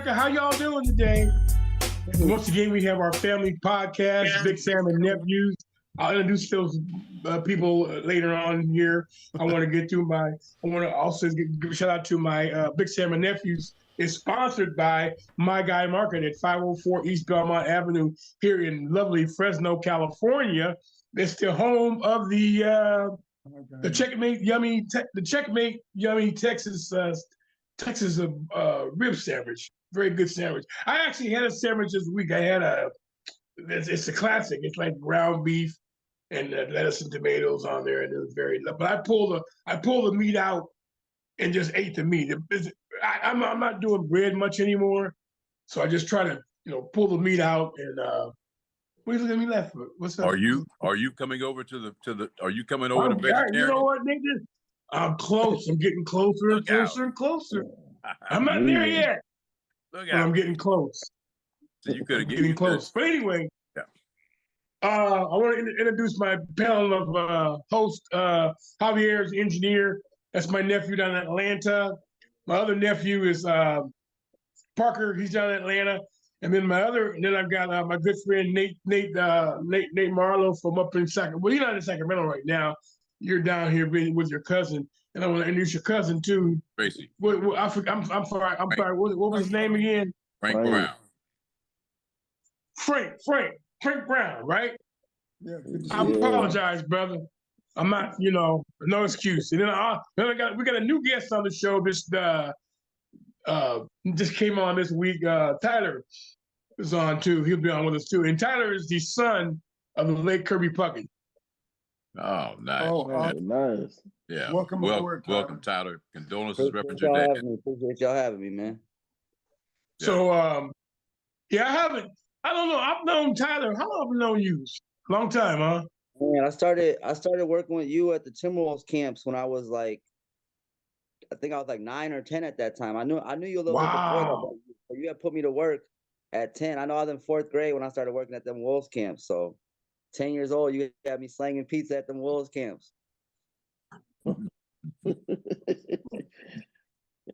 America. How y'all doing today? Once again, we have our family podcast, Big Sam and Nephews. I'll introduce those people later on here. I want to also give a shout out to my Big Sam and Nephews. It's sponsored by My Guy Market at 504 East Belmont Avenue here in lovely Fresno, California. It's the home of the Checkmate Yummy Texas rib sandwich. Very good sandwich. I actually had a sandwich this week. It's a classic. It's like ground beef and lettuce and tomatoes on there, and it was very. But I pulled the meat out and just ate the meat. I'm not doing bread much anymore, so I just try to pull the meat out and. What are you looking at me left for? What's up? Are you coming over to the? Are you coming over to vegetarian? You know what, nigga? I'm close. I'm getting closer and closer and closer. I'm not there yet. But I'm getting close. So you could have getting close. But anyway, yeah. I want to introduce my panel of host. Javier's engineer. That's my nephew down in Atlanta. My other nephew is Parker. He's down in Atlanta. And then I've got my good friend Nate Marlow from up in Sacramento. Well, you're not in Sacramento right now. You're down here with your cousin, and I want to introduce your cousin too. Tracy. I'm sorry. What was his name again? Frank Brown. Frank Brown, right? Yeah. I apologize, brother. I'm not, no excuse. And then we got a new guest on the show. This just came on this week. Tyler is on too. He'll be on with us too. And Tyler is the son of the late Kirby Puckett. Oh, nice. Oh, nice. Yeah. Welcome aboard, Tyler. Welcome, Tyler. Condolences, represent your dad. Appreciate y'all having me, man. Yeah. So, I don't know. I've known Tyler. How long have I known you? Long time, huh? Man, I started working with you at the Timberwolves camps when I was like, I think I was like 9 or 10 at that time. I knew you a little bit before that, but you had put me to work at 10. I know I was in 4th grade when I started working at them Wolves camps. So 10 years old, you had me slanging pizza at them Wolves camps.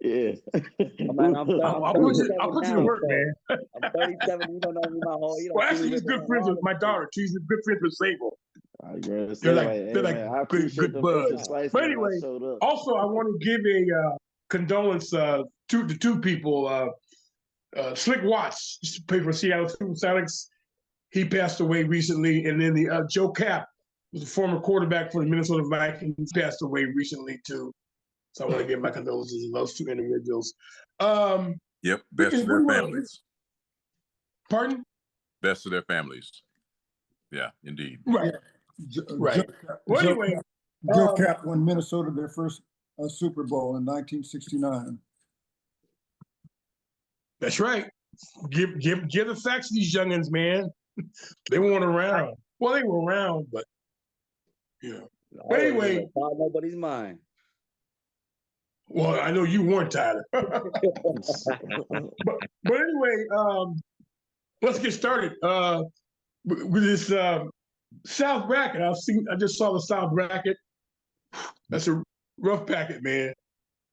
Yeah. I'll put you to work, man. I'm 37. You don't know me my whole. Well, actually, he's good friends with my daughter. She's good friends with Sable. They're like good buds. But anyway, also I want to give a condolence to the two people. Slick Watts used to play for Seattle Supersonics. He passed away recently, and then the Joe Cap was a former quarterback for the Minnesota Vikings. Passed away recently too. So I want to give my condolences to those two individuals. Yep, best to their families. Pardon? Best to their families. Yeah, indeed. Right. Right. Well, anyway, Joe Cap won Minnesota their first Super Bowl in 1969. That's right. Give the facts to these youngins, man. They weren't around. Well, they were around, but But anyway, nobody's mind. Well, I know you weren't, Tyler. but anyway, let's get started with this South bracket. I just saw the South bracket. That's a rough packet, man.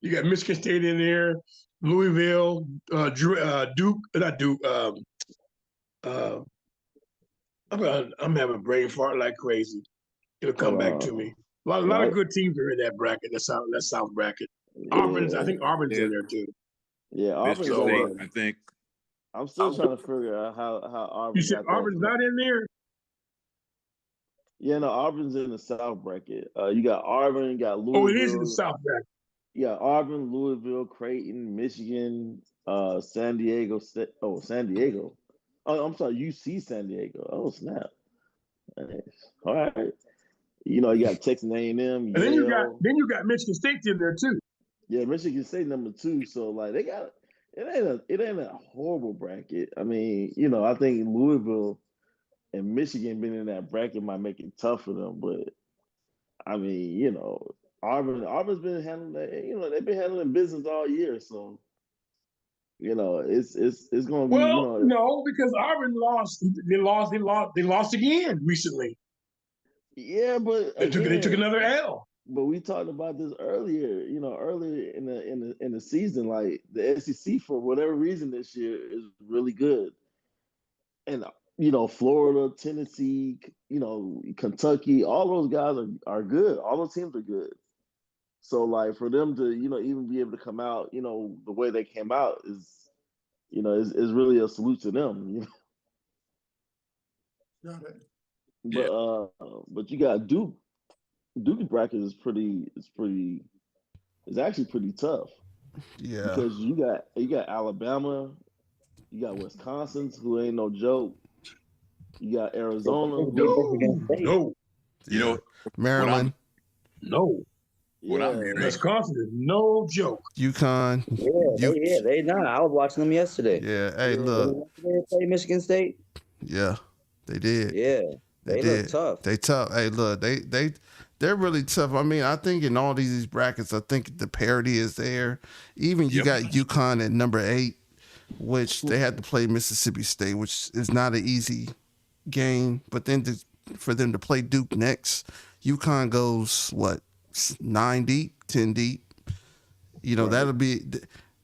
You got Michigan State in there, Louisville, Duke, not Duke. I'm having a brain fart like crazy. It'll come back to me. A lot of good teams are in that bracket. That South bracket. Auburn's, I think Auburn's in there too. Yeah, Auburn's State, I think. I'm still trying to figure out how Auburn. You said Auburn's not in there? Yeah, no, Auburn's in the South bracket. You got Auburn, you got Louisville. Oh, it is in the South bracket. Yeah, Auburn, Louisville, Creighton, Michigan, San Diego. Oh, San Diego. Oh, I'm sorry, UC San Diego. Oh, snap. Nice. All right. You got Texas A&M. And then you got Michigan State in there too. Yeah, Michigan State number 2. So like they got it ain't a horrible bracket. I mean, I think Louisville and Michigan being in that bracket might make it tough for them. But I mean, Auburn's been handling they've been handling business all year. So it's gonna be no, because Auburn lost. They lost again recently. Yeah, but they took another L. but we talked about this earlier. Earlier in the season, like the SEC for whatever reason this year is really good, and Florida, Tennessee, Kentucky, all those guys are good. All those teams are good. So like for them to even be able to come out the way they came out is really a salute to them. Got it. But you got Duke. Duke's bracket is actually pretty tough Yeah. because you got Alabama, you got Wisconsin, who ain't no joke. You got Arizona. No, You know, Maryland, no. what I'm Yeah. hearing, Wisconsin is no joke. UConn. They not. I was watching them yesterday. Yeah. Hey, look. They play Michigan State. Yeah, they did. Yeah, they look did. tough. They tough. Hey, look, they're really tough. I mean, I think in all these brackets, I think the parity is there. Even you got UConn at number 8, which they had to play Mississippi State, which is not an easy game. But then for them to play Duke next, UConn goes 9 deep, 10 deep. That'll be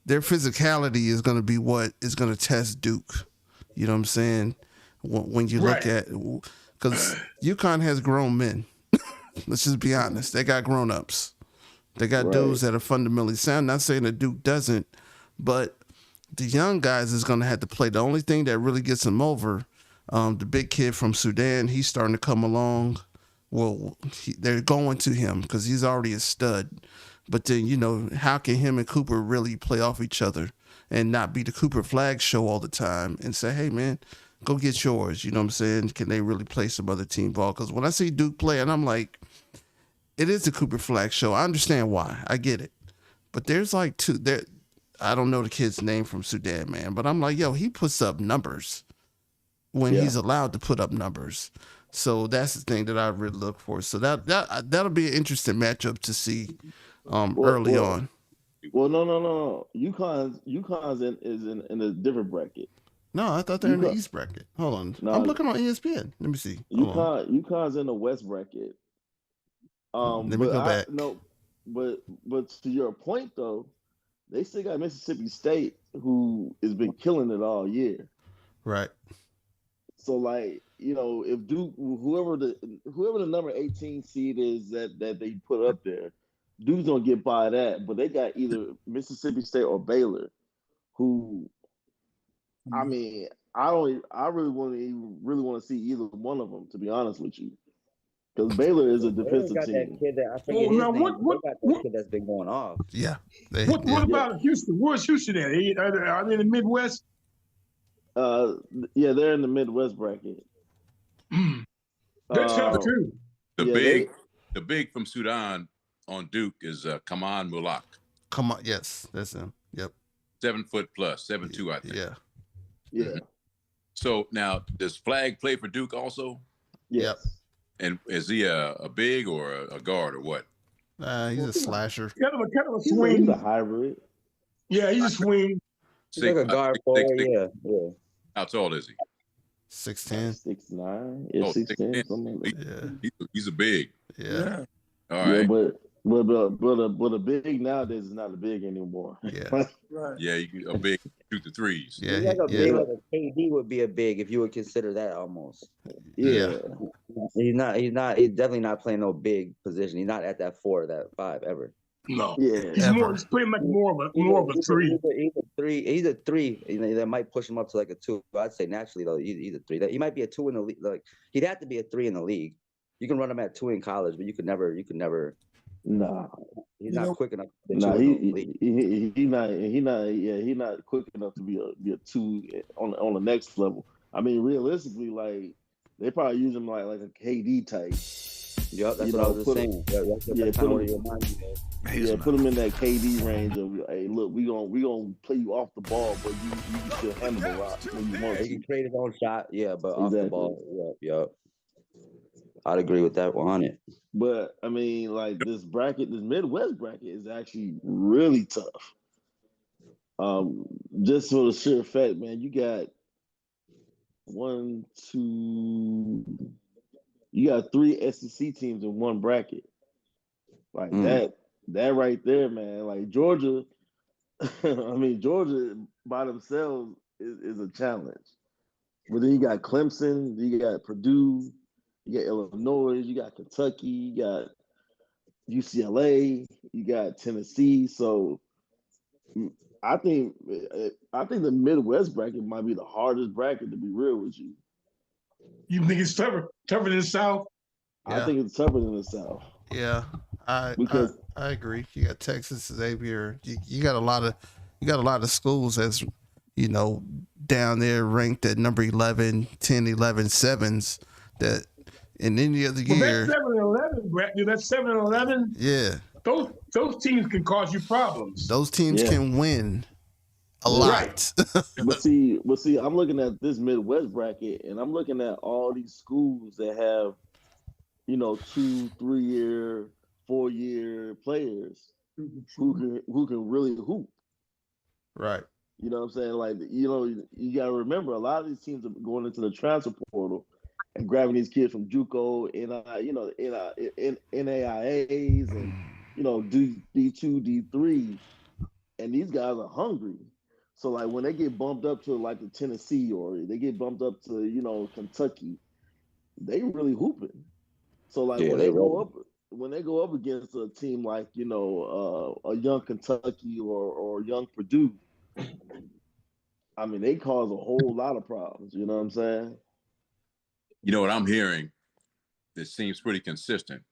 their physicality is going to be what is going to test Duke. You know what I'm saying? When you look at, because UConn has grown men. Let's just be honest. They got grown-ups. They got dudes that are fundamentally sound. Not saying that Duke doesn't, but the young guys is going to have to play. The only thing that really gets them over, the big kid from Sudan, he's starting to come along. Well, they're going to him because he's already a stud. But then, how can him and Cooper really play off each other and not be the Cooper flag show all the time and say, hey, man, go get yours. You know what I'm saying? Can they really play some other team ball? Because when I see Duke play, and I'm like, it is the Cooper flag show. I understand why. I get it. But there's like two there. I don't know the kid's name from Sudan, man. But I'm like, he puts up numbers when he's allowed to put up numbers. So that's the thing that I really look for. So that'll be an interesting matchup to see early on. Well, no. UConn's in a different bracket. No, I thought they're in the East bracket. Hold on. No, I'm looking on ESPN. Let me see. UConn's in the West bracket. Let me go back. But to your point though, they still got Mississippi State, who has been killing it all year. Right. So if Duke, whoever the number 18 seed is that they put up there, Duke's gonna get by that. But they got either Mississippi State or Baylor, who, I mean, I really want to see either one of them, to be honest with you, because Baylor is a defensive got team. That kid that I forget his name. They got that kid that's been going off. Yeah. What about Houston? Where's Houston at? Are they in the Midwest? Yeah, they're in the Midwest bracket. They're tough too. the big from Sudan on Duke is Kaman Mulak. Come on, yes, that's him. Yep. 7 foot plus, 7'2", I think. Yeah. Yeah. So now, does Flag play for Duke also? Yes. Yep. And is he a big or a guard or what? He's a slasher. Kind of a swing. He's a hybrid. Yeah, he's a swing. He's like a guard forward. Yeah. How tall is he? 6'10". 6'9". Yeah, 6'10", something like that. Yeah. He's a big. Yeah. All right. Yeah, but a big nowadays is not a big anymore. Yeah. Right. Yeah, a big shoot the threes. Yeah. He's like a big, like a KD would be a big if you would consider that almost. Yeah. He's definitely not playing no big position. He's not at that 4, that 5 ever. No. Yeah. He's pretty much more of a 3. He's a 3. That might push him up to like a 2. I'd say naturally though, he's a 3. He might be a 2 in the league. Like he'd have to be a 3 in the league. You can run him at 2 in college, but you could never. Nah, he's not quick enough. Nah, he not quick enough to be a 2 on the next level. I mean, realistically, like they probably use him like a KD type. Yep, that's what I was just saying. Put him in that KD range of, hey, look, we gonna play you off the ball, but you can still handle the rock when you want to. He can create his own shot, but off the ball, yep. I'd agree with that 100. But I mean, like this Midwest bracket is actually really tough. Just for the sheer fact, man, you got 3 SEC teams in one bracket. Like that right there, man. Like Georgia, I mean Georgia by themselves is a challenge. But then you got Clemson, you got Purdue, you got Illinois, you got Kentucky, you got UCLA, you got Tennessee. So I think the Midwest bracket might be the hardest bracket, to be real with you. You think it's tougher than the South? I Yeah. think it's tougher than the South. Yeah, Because I agree. You got Texas, Xavier. You got a lot of schools that's down there ranked at number 11, 10, 11, 7s that in any other Well, year. that's 7 and 11, Brett. That's 7 and 11. Yeah, Those teams can cause you problems. those teams Yeah. can win a Right. lot. but see, I'm looking at this Midwest bracket, and I'm looking at all these schools that have, 2, 3 year, 4 year players who can really hoop. Right. You know what I'm saying? Like, you got to remember, a lot of these teams are going into the transfer portal and grabbing these kids from JUCO, NAIAs, and D2, D3, and these guys are hungry. So like when they get bumped up to like the Tennessee or they get bumped up to Kentucky, they really hooping. So like when they go up against a team like a young Kentucky or young Purdue, I mean they cause a whole lot of problems. You know what I'm saying? You know what I'm hearing that seems pretty consistent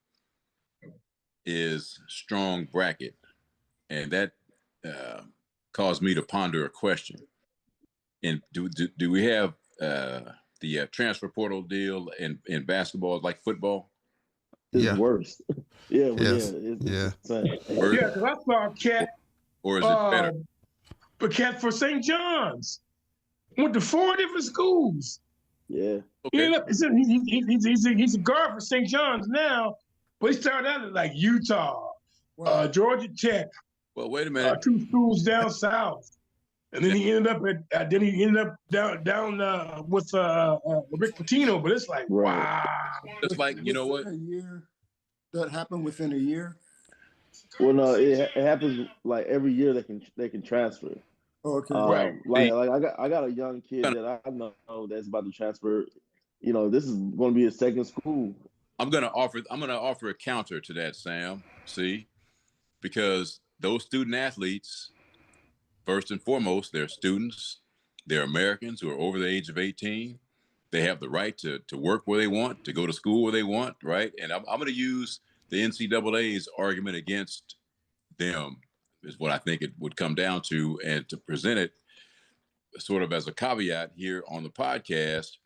is strong bracket, and that caused me to ponder a question. And do we have the transfer portal deal in basketball like football? It's Yeah. worse. Yeah, Yes. it's Yeah. insane. Worse, Yeah, because I saw a cat. or is it better? A cat for St. John's. Went to 4 different schools. Yeah. Okay. He's a guard for St. John's now, but he started out at like Utah, Georgia Tech, Well, wait a minute. 2 schools down south, and then he ended up down with Rick Pitino. But it's like, Right. wow. Just like, you know what? A year that happened within a year. Well, no, it happens like every year they can transfer. Okay. Right. Like I got a young kid that I know that's about to transfer. This is going to be his second school. I'm gonna offer a counter to that, Sam. See, because those student athletes, first and foremost, they're students. They're Americans who are over the age of 18. They have the right to work where they want, to go to school where they want, right? And I'm going to use the NCAA's argument against them, is what I think it would come down to, and to present it sort of as a caveat here on the podcast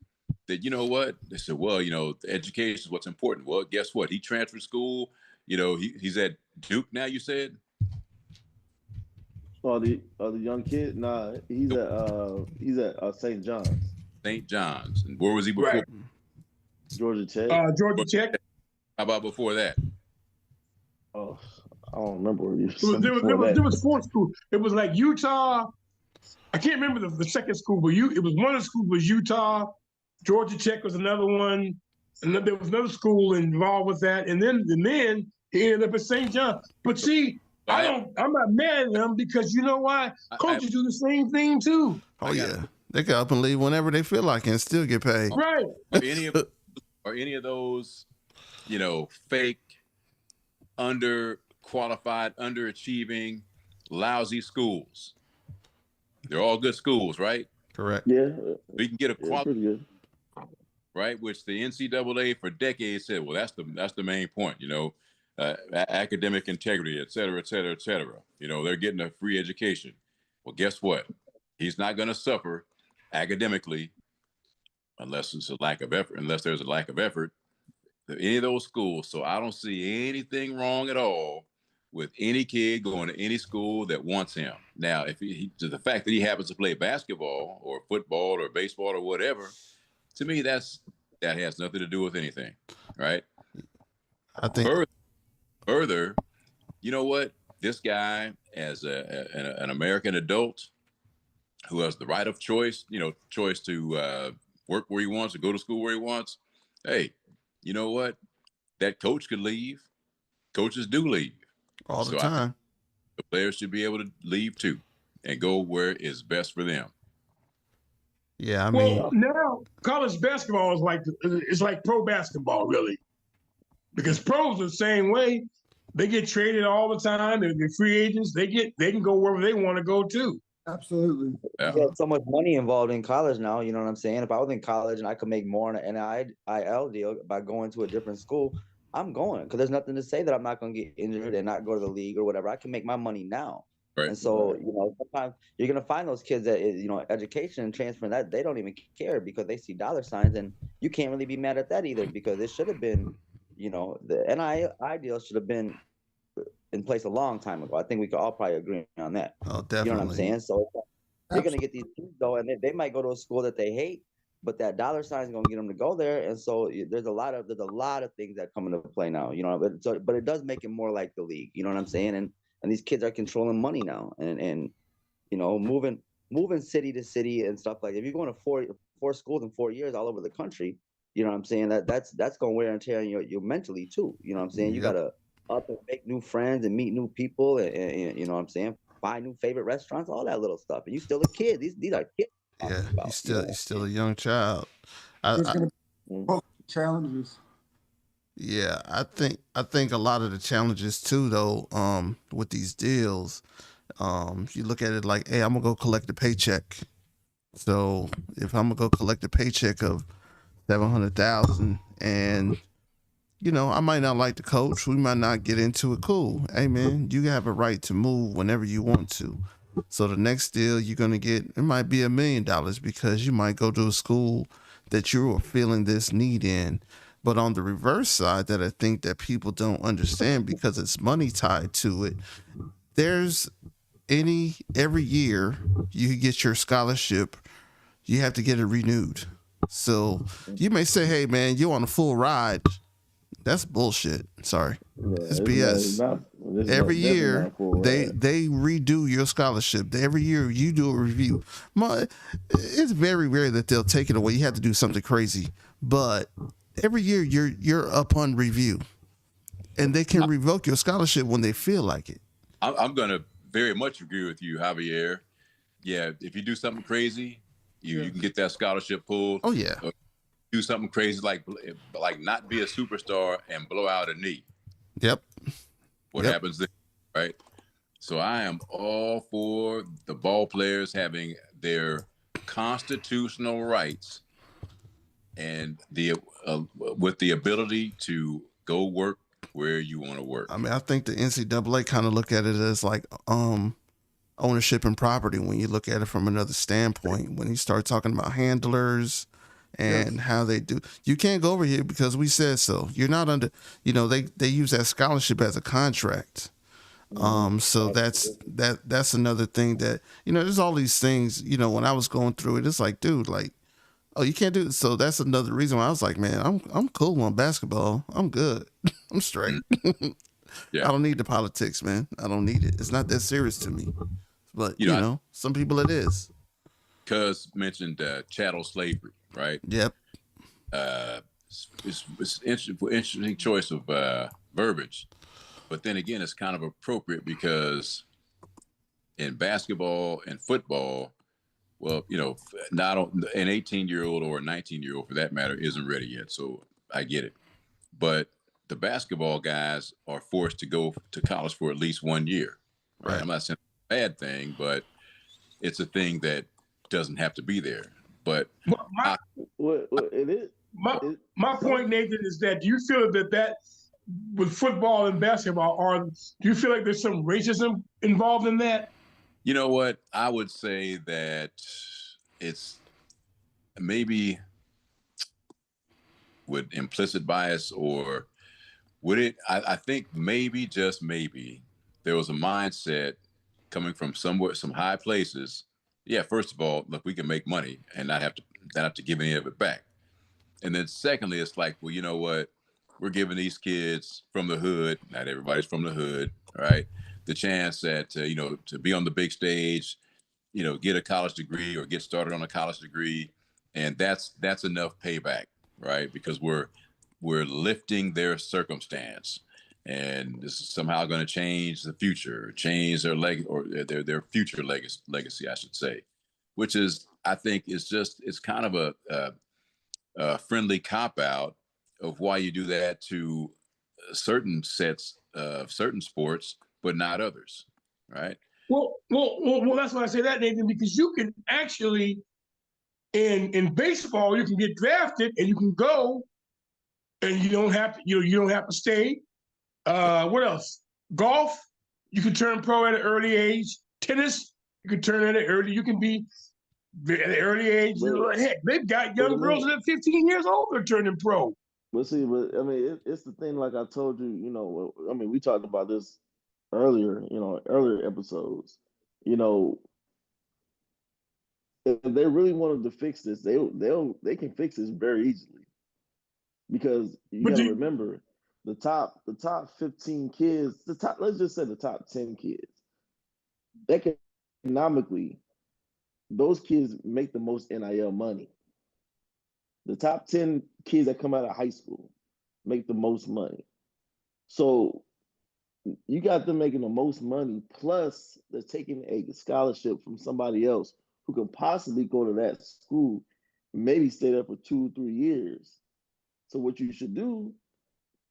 that, you know what? They said, well, education is what's important. Well, guess what? He transferred school. He's at Duke now, you said? Oh, the young kid? Nah, he's at St. John's. St. John's. And where was he before? Right. Georgia Tech. Georgia Tech. How about before that? Oh, I don't remember where you There was 4 schools. It was like Utah. I can't remember the second school, but it was one of the schools was Utah. Georgia Tech was another one. And then there was another school involved with that. And then he ended up at St. John. But see, I'm not mad at them because you know why? Coaches do the same thing too. Oh yeah, they can up and leave whenever they feel like and still get paid. Right. Are any of those, fake, underqualified, underachieving, lousy schools? They're all good schools, right? Correct. Yeah. We can get a quality, pretty good. right? Which the NCAA for decades said, well, that's the main point, academic integrity, et cetera, et cetera, et cetera. They're getting a free education. Well, guess what? He's not going to suffer academically unless there's a lack of effort. Any of those schools. So I don't see anything wrong at all with any kid going to any school that wants him. Now, if the fact that he happens to play basketball or football or baseball or whatever, to me, that has nothing to do with anything, right? I think further, you know what? This guy, as an American adult who has the right of choice, choice to work where he wants, to go to school where he wants. Hey, you know what? That coach could leave. coaches do leave. all the So I think time. the players should be able to leave too and go where is best for them. Yeah, I mean, Well, now college basketball is like it's like pro basketball, really, because pros are the same way. They get traded all the time. They're free agents. They can go wherever they want to go too. Absolutely. Yeah. There's so much money involved in college now. You know what I'm saying? If I was in college and I could make more on an NIL deal by going to a different school, I'm going, because there's nothing to say that I'm not going to get injured and not go to the league or whatever. I can make my money now. Right. And so, you know, sometimes you're going to find those kids that, you know, education and transferring, that they don't even care because they see dollar signs, and you can't really be mad at that either, because it should have been, you know, the NIL deal should have been in place a long time ago. I think we could all probably agree on that. oh, You definitely. know what I'm saying? So you're going to get these kids though, and they might go to a school that they hate, but that dollar sign is going to get them to go there. And so there's a lot of things that come into play now, you know, but it does make it more like the league, you know what I'm saying? And these kids are controlling money now, and you know, moving city to city and stuff. Like if you're going to four schools in 4 years all over the country, you know what I'm saying? That's going to wear and tear on you mentally too. You know what I'm saying? You Yep. got to up and make new friends and meet new people, and you know what I'm saying? Find new favorite restaurants, all that little stuff. And you still a kid. These are kids. Yeah, About, he's still a young child. There's I, going to Mhm. be challenges. yeah, I think a lot of the challenges too, though, with these deals, you look at it like, hey, I'm gonna go collect a paycheck. So if I'm gonna go collect a paycheck of 700,000, and you know, I might not like the coach, we might not get into it. Cool, hey man, you have a right to move whenever you want to. So the next deal you're gonna get, it might be $1 million, because you might go to a school that you are feeling this need in. But on the reverse side, that I think that people don't understand, because it's money tied to it, there's every year you get your scholarship, you have to get it renewed. So you may say, hey man, you're on a full ride. That's bullshit. Sorry. It's BS. Every year they redo your scholarship. Every year you do a review. It's very rare that they'll take it away. You have to do something crazy. But every year you're up on review. And they can revoke your scholarship when they feel like it. I'm going to very much agree with you, Javier. Yeah, if you do something crazy, you can get that scholarship pulled. Oh yeah. Do something crazy like not be a superstar and blow out a knee. Yep. What happens then, right? So I am all for the ball players having their constitutional rights and with the ability to go work where you want to work. I mean, I think the NCAA kind of look at it as like ownership and property when you look at it from another standpoint. When you start talking about handlers and how they do, you can't go over here because we said so. You're not under, you know, they use that scholarship as a contract. So that's another thing that, you know, there's all these things, you know, when I was going through it, it's like, dude, like, oh, you can't do it. So that's another reason why I was like, man, I'm cool on basketball. I'm good. I'm straight. Yeah. I don't need the politics, man. I don't need it. It's not that serious to me. But you know, some people it is. Cuz mentioned chattel slavery, right? Yep. It's interesting choice of verbiage, but then again, it's kind of appropriate because in basketball and football, well, you know, not an 18-year-old or a 19-year-old for that matter isn't ready yet, so I get it. But the basketball guys are forced to go to college for at least 1 year. Right? I'm not saying it's a bad thing, but it's a thing that doesn't have to be there. But it is. My point, Nathan, is that do you feel that with football and basketball, do you feel like there's some racism involved in that? You know what? I would say that it's maybe with implicit bias, or would it? I think maybe, just maybe, there was a mindset coming from somewhere, some high places. Yeah, first of all, look, we can make money and not have to give any of it back. And then secondly, it's like, well, you know what? We're giving these kids from the hood, not everybody's from the hood, right? The chance that, you know, to be on the big stage, you know, get a college degree or get started on a college degree. And that's enough payback, right? Because we're lifting their circumstance. and this is somehow going to change the future, change their their future legacy, I should say, which is, I think, it's kind of a friendly cop out of why you do that to certain sets of certain sports, but not others, right? Well, that's why I say that, Nathan, because you can actually in baseball you can get drafted and you can go and you don't have to you don't have to stay. What else? Golf, you can turn pro at an early age. Tennis, you can turn at an early. You can be at an early age. Heck, they've got young girls that are 15 years old. They're turning pro. But see, I mean, it's the thing. Like I told you, I mean, we talked about this earlier. Earlier episodes. If they really wanted to fix this, they can fix this very easily. Because you got to remember, the top 15 kids, let's just say the top 10 kids, economically, those kids make the most NIL money. The top 10 kids that come out of high school make the most money. So you got them making the most money, plus they're taking a scholarship from somebody else who can possibly go to that school, maybe stay there for 2-3 years. So what you should do,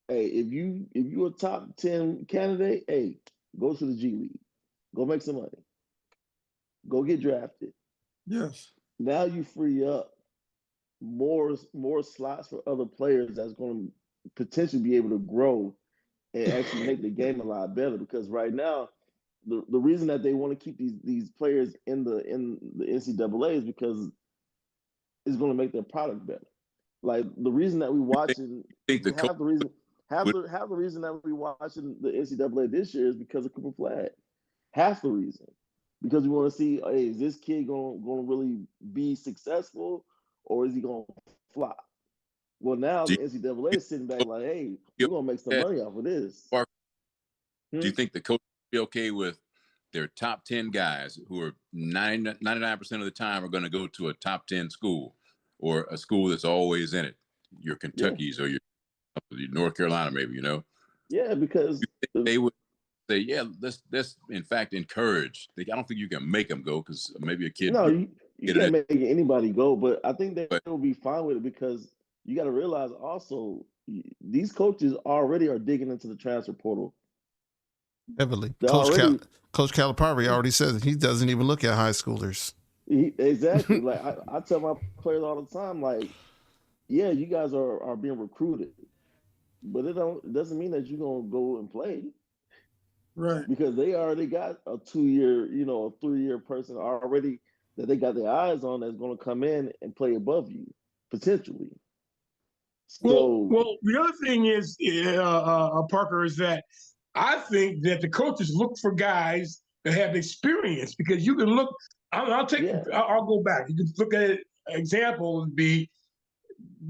hey, if you're a top 10 candidate, hey, go to the G League. Go make some money. Go get drafted. Yes. Now you free up more slots for other players that's going to potentially be able to grow and actually make the game a lot better. Because right now, the reason that they want to keep these players in the NCAA is because it's going to make their product better. Like the reason that we watching half the reason that we watching the NCAA this year is because of Cooper Flag. Half the reason, because we want to see, hey, is this kid going to really be successful, or is he going to flop? Well, now the NCAA is sitting back like, hey, we're going to make some money off of this. Do you think the coach will be okay with their top 10 guys who are 99% of the time are going to go to a top 10 school or a school that's always in it? Your Kentucky's or your North Carolina, maybe, Yeah, because they would say, yeah, let's in fact encourage. I don't think you can make them go because maybe a kid. No, you can't make anybody go, but I think they will be fine with it because you got to realize also these coaches already are digging into the transfer portal heavily. Coach Calipari already says he doesn't even look at high schoolers. Exactly. Like I tell my players all the time, like, yeah, you guys are being recruited, but it doesn't mean that you're gonna go and play. Right. Because they already got a 2-year, a 3-year person already that they got their eyes on that's going to come in and play above you, potentially. So, well, the other thing is, Parker, is that I think that the coaches look for guys that have experience because you can look. I'll go back. You can look at an example would be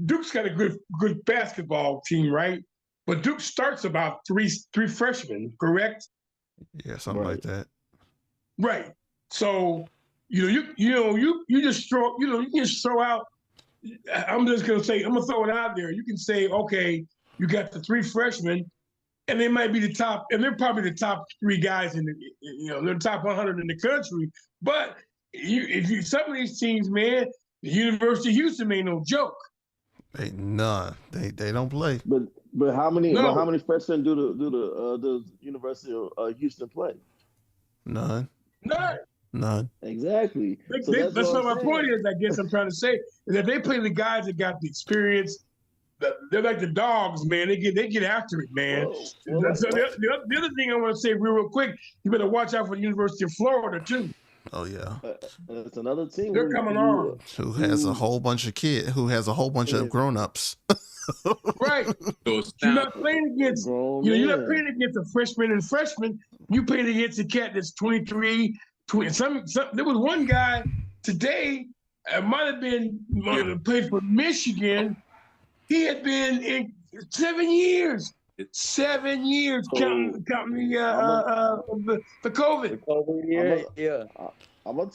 Duke's got a good basketball team, right? But Duke starts about three freshmen, correct? Yeah, something like that. Right. So you just throw you just throw out. I'm just gonna throw it out there. You can say, okay, you got the 3 freshmen, and they might be the top, and they're probably the top 3 guys in they're the top 100 in the country. But some of these teams, man, the University of Houston ain't no joke. They don't play. But how many freshmen do the University of Houston play? None. Exactly. That's what my point is. I guess I'm trying to say is that they play the guys that got the experience. They're like the dogs, man. They get after it, man. The other thing I want to say real quick, you better watch out for the University of Florida too. Oh yeah, that's another team. They're coming on. Who has a whole bunch of kids? Who has a whole bunch of grown-ups? Right. You're not playing against. You're not playing against a freshman and freshman. You playing against a cat that's 23, 20. There was one guy today. It might have been played for Michigan. He had been in 7 years. 7 years counting the COVID. The COVID year, I'm gonna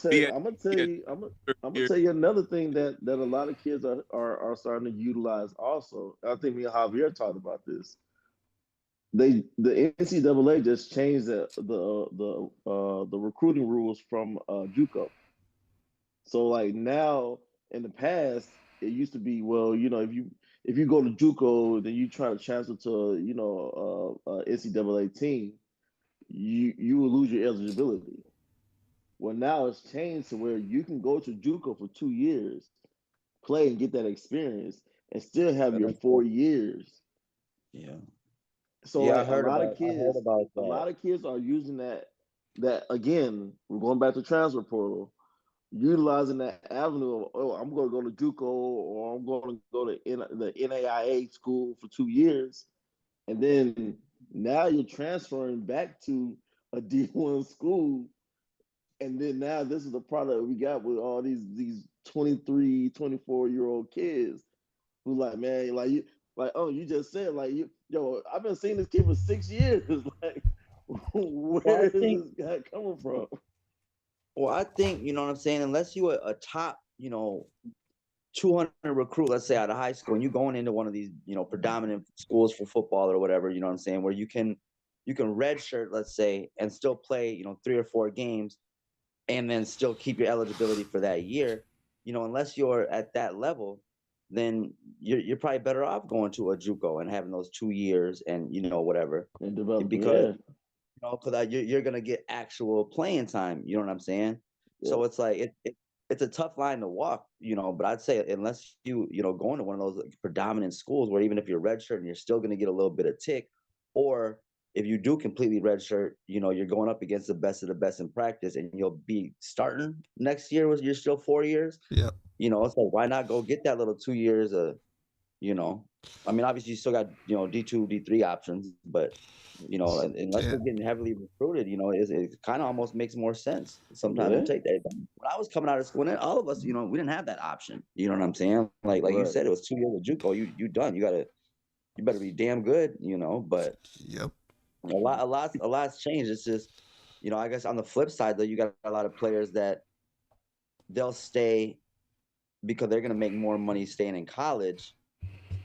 tell you another thing that a lot of kids are starting to utilize also. I think me and Javier talked about this. the NCAA just changed the recruiting rules from JUCO. So like now, in the past, it used to be, well, if you go to JUCO, then you try to transfer to NCAA team, you will lose your eligibility. Well, now it's changed to where you can go to JUCO for 2 years, play and get that experience, and still have your 4 years. Yeah. So Yeah, like I heard about a that. lot of kids are using that again, we're going back to transfer portal, utilizing that avenue of, oh, I'm going to go to JUCO, or I'm going to go to the NAIA school for 2 years, and then now you're transferring back to a D1 school, and then now this is the product we got with all these 23, 24-year-old kids who like, man, like you just said, like, I've been seeing this kid for 6 years. Like, where is this guy coming from? Well, I think, you know what I'm saying, unless you a top, 200 recruit, let's say out of high school, and you're going into one of these, predominant schools for football or whatever, you know what I'm saying, where you can redshirt, let's say, and still play, 3 or 4 games, and then still keep your eligibility for that year, unless you're at that level, then you're probably better off going to a JUCO and having those 2 years and whatever, and develop, because because you're gonna get actual playing time. You know what I'm saying? Yeah. So it's like it's a tough line to walk, But I'd say unless you going to one of those predominant schools where even if you're redshirt and you're still gonna get a little bit of tick, or if you do completely redshirt, you're going up against the best of the best in practice, and you'll be starting next year with you're still 4 years. Yeah. So why not go get that little 2 years of, I mean, obviously you still got, D2, D3 options, but, unless you're getting heavily recruited, it kind of almost makes more sense sometimes to take that. When I was coming out of school, and all of us, we didn't have that option. You know what I'm saying? Like you said, it was 2 years of JUCO. You done. You better be damn good, but yep. A lot's changed. It's just, I guess on the flip side though, you got a lot of players that they'll stay because they're going to make more money staying in college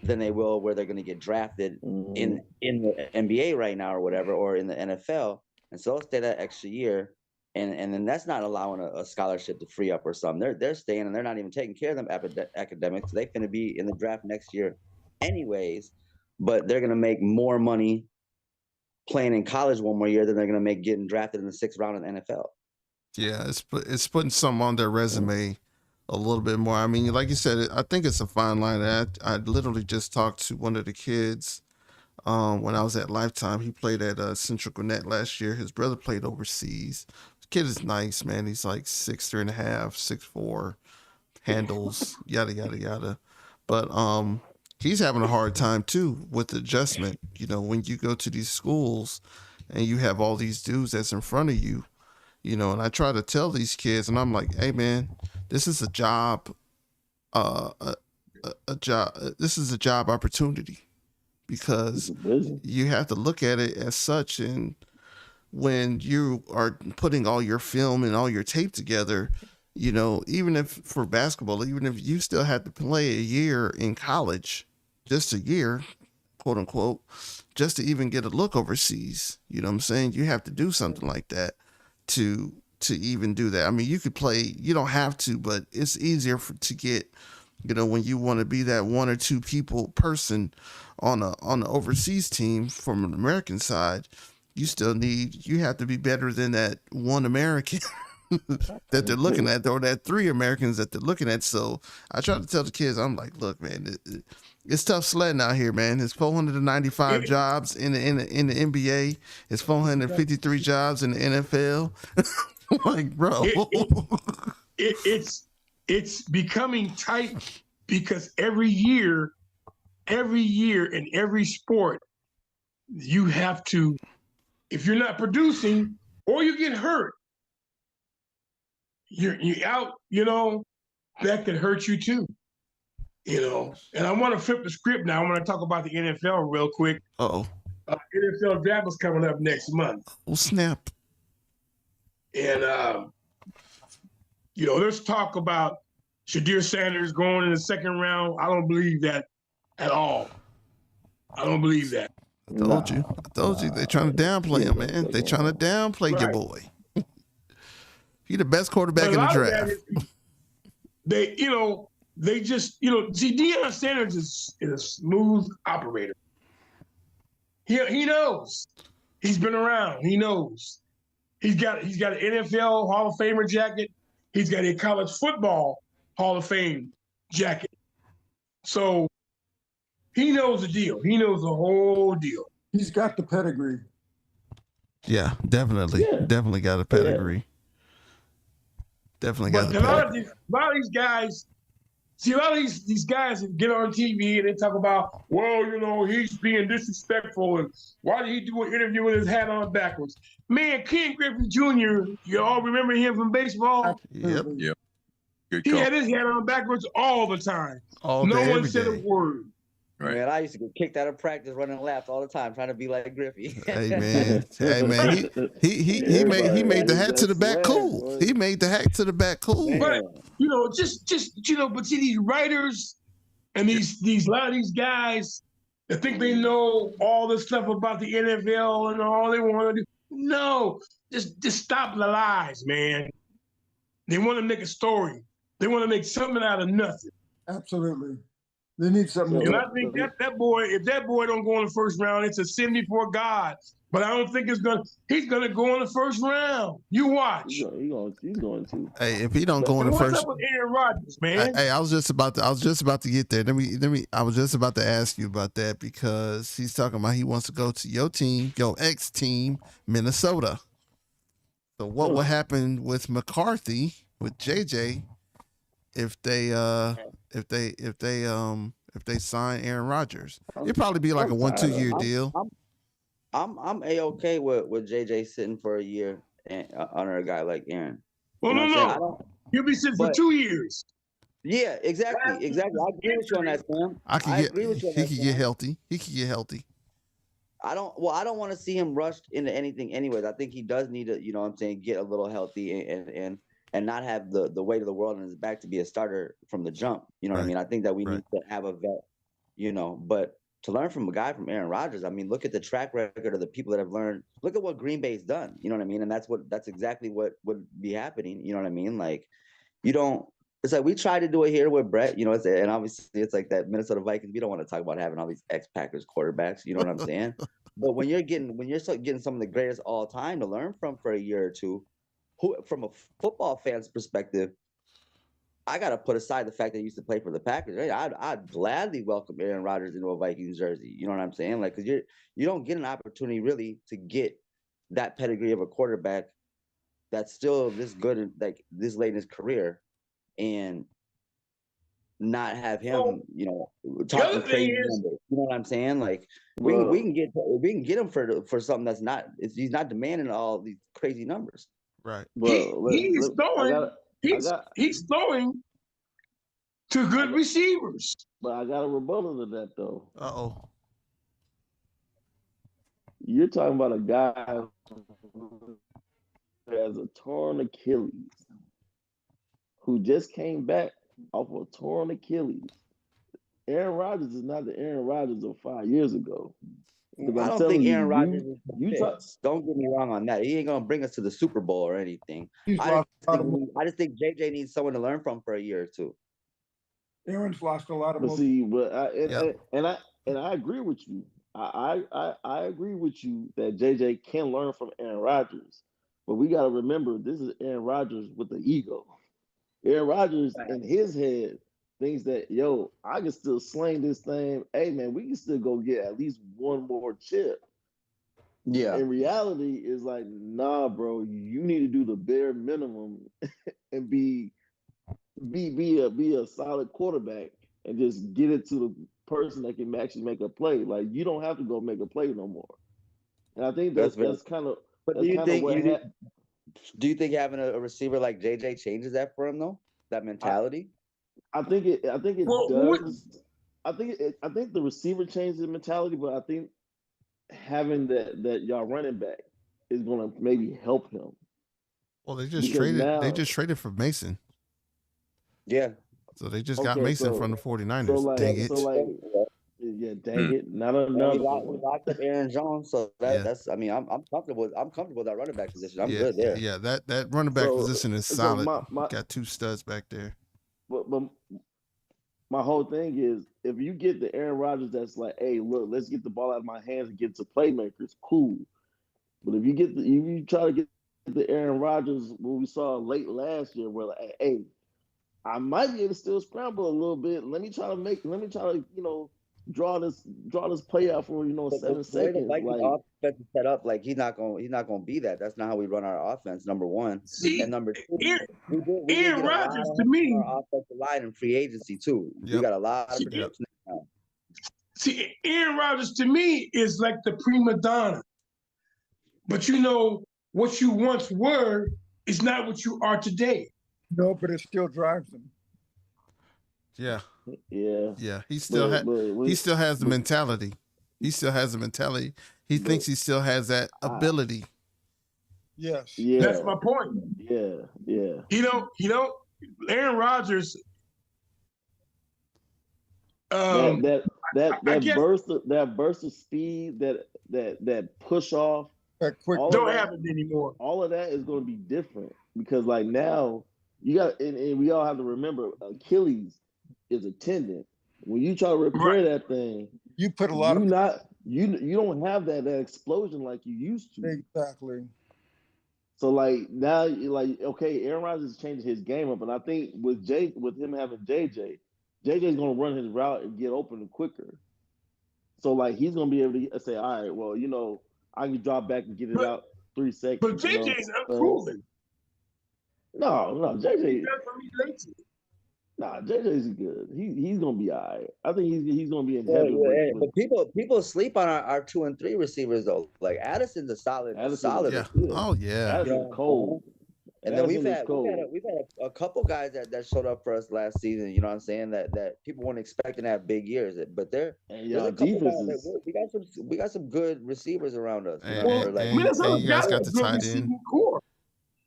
than they will where they're going to get drafted in the NBA right now or whatever, or in the NFL. And so they'll stay that extra year. And then that's not allowing a scholarship to free up or something. They're staying, and they're not even taking care of them academics. They're going to be in the draft next year anyways, but they're going to make more money playing in college one more year than they're going to make getting drafted in the 6th round in the NFL. Yeah, it's putting something on their resume a little bit more. I mean, like you said, I think it's a fine line. I literally just talked to one of the kids when I was at Lifetime. He played at Central Gwinnett last year. His brother played overseas. The kid is nice, man. He's like 6'3.5", 6'4", handles, yada yada yada. But he's having a hard time too with the adjustment. When you go to these schools and you have all these dudes that's in front of you, and I try to tell these kids, and I'm like, hey man, this is a job, this is a job opportunity, because you have to look at it as such. And when you are putting all your film and all your tape together, even if for basketball, even if you still had to play a year in college, just a year, quote unquote, just to even get a look overseas, you know what I'm saying? You have to do something like that to even do that. I mean, you could play, you don't have to, but it's easier to get, when you want to be that 1 or 2 person on an overseas team from an American side, you have to be better than that 1 American that they're looking at, or that 3 Americans that they're looking at. So I try to tell the kids, I'm like, look, man, it's tough sledding out here, man. There's 495 jobs in the NBA. It's 453 jobs in the NFL. Like, bro, it's becoming tight, because every year in every sport, you have to, if you're not producing or you get hurt, you're out, that could hurt you too. And I want to flip the script now. I want to talk about the NFL real quick. NFL draft is coming up next month. Oh, snap. And, there's talk about Shadir Sanders going in the 2nd round. I don't believe that at all. I don't believe that. I told you. They're trying to downplay him, man. They're trying to downplay your boy. He the best quarterback in the draft. They just, see, Deion Sanders is a smooth operator. He knows. He's been around. He knows. He's got an NFL Hall of Famer jacket. He's got a college football Hall of Fame jacket. So he knows the deal. He knows the whole deal. He's got the pedigree. Yeah, definitely. Yeah. Definitely got a pedigree. Definitely got the pedigree. A lot of these guys, see, a lot of these guys that get on TV and they talk about, well, he's being disrespectful, and why did he do an interview with his hat on backwards? Man, Ken Griffey Jr., you all remember him from baseball? Yep. Good He call. had his hat on backwards all the time. All no day, one every said day. a word. Right. Man, I used to get kicked out of practice running laps all the time, trying to be like Griffey. Hey man, he made the hat to the back cool. He made the hat to the back cool. But but see, these writers and these a lot of these guys that think they know all this stuff about the NFL and all they want to do. No, just stop the lies, man. They want to make a story. They want to make something out of nothing. Absolutely. They need something. And I think that boy, if that boy don't go in the first round, it's a sin before God. But I don't think he's gonna go in the first round. You watch. He's going to. Hey, if he don't go in the What's first, up with Aaron Rodgers, man? hey, I was just about to get there. I was just about to ask you about that because he's talking about he wants to go to your team, your ex team, Minnesota. So what would happen with McCarthy, with JJ, if they sign Aaron Rodgers? It'd probably be like a 1-2 year deal. I'm A-okay with JJ sitting for a year and under a guy like Aaron. Well, no. He'll be sitting for 2 years. Yeah, exactly. I agree with you on that, Sam. I agree with you on that, He could get healthy. I don't want to see him rushed into anything anyways. I think he does need to, get a little healthy and not have the weight of the world on his back to be a starter from the jump. You know what I mean? I think that we need to have a vet, but to learn from a guy from Aaron Rodgers, I mean, look at the track record of the people that have learned. Look at what Green Bay's done. You know what I mean? And that's exactly what would be happening. You know what I mean? Like, it's like we tried to do it here with Brett, and obviously it's like that Minnesota Vikings. We don't want to talk about having all these ex-Packers quarterbacks. You know what I'm saying? But when you're getting some of the greatest all time to learn from for a year or two, who, from a football fan's perspective, I got to put aside the fact that he used to play for the Packers. I'd gladly welcome Aaron Rodgers into a Vikings jersey. You know what I'm saying? Like, because you don't get an opportunity really to get that pedigree of a quarterback that's still this good and like this late in his career, and not have him, talking crazy numbers. You know what I'm saying? Like, we can get him for something that's not. He's not demanding all these crazy numbers. Right. He's throwing to good receivers. But I got a rebuttal to that, though. Uh-oh. You're talking about a guy who has a torn Achilles, who just came back off a torn Achilles. Aaron Rodgers is not the Aaron Rodgers of 5 years ago. I don't think Aaron Rodgers is don't get me wrong on that. He ain't gonna bring us to the Super Bowl or anything. I just think JJ needs someone to learn from for a year or two. Aaron's lost a lot of. And I agree with you. I agree with you that JJ can learn from Aaron Rodgers, but we got to remember this is Aaron Rodgers with the ego. Aaron Rodgers in his head thinks that, I can still sling this thing. Hey, man, we can still go get at least one more chip. Yeah. In reality, it's like, nah, bro, you need to do the bare minimum and be a solid quarterback and just get it to the person that can actually make a play. Like, you don't have to go make a play no more. And I think that's kind of. But do you think having a receiver like JJ changes that for him though? That mentality. I think it does. I think the receiver changes the mentality, but I think having that y'all running back is going to maybe help him. Well, they just traded for Mason. Yeah. So they just got Mason from the 49ers. Dang it. So like Yeah, dang it, not And another we one. locked up Aaron Jones, so Yeah. that's. I mean, I'm comfortable. I'm comfortable with that running back position. I'm yeah, good there. yeah. That running back So, position is so solid. my Got two studs back there. but my whole thing is if you get the Aaron Rodgers that's like, hey, look, let's get the ball out of my hands and get to playmakers, cool. But if you try to get the Aaron Rodgers what we saw late last year, where like, hey, I might be able to still scramble a little bit. Let me try to draw this play out for But 7 the way the seconds. Vikings Like offense is set up, like he's not gonna be that. That's not how we run our offense. Number one, See, and number two, Aaron, we did Aaron get a lot Rodgers of to help me. from our offensive line and free agency too. We Yep. got a lot of See, protection now. See, Aaron Rodgers to me is like the prima donna. But what you once were is not what you are today. No, but it still drives them. Yeah, yeah, yeah. He still he still has the mentality. He still has the mentality. He thinks he still has that ability. Yes. yeah, That's my point. yeah. Aaron Rodgers. That burst of speed, that push off, That quick. Don't have it anymore. all of that is going to be different because like now you got and we all have to remember Achilles is a tendon. When you try to repair that thing, You put a lot of you don't have that explosion like you used to. exactly. So like now you're like, okay, Aaron Rodgers is changing his game up, and I think with him having JJ's gonna run his route and get open quicker. So like he's gonna be able to say, all right, well, I can drop back and get it out 3 seconds. But JJ's unproven. No, JJ. JJ's good. He's gonna be all right. I think he's gonna be in heaven. But people sleep on our 2 and 3 receivers though. Like Addison's a solid. Yeah. Receiver. Oh yeah. Addison's cold. And then we've had a couple guys that showed up for us last season. You know what I'm saying? That people weren't expecting to have big years. But there's a couple guys we got some good receivers around us. And you guys got the tight end.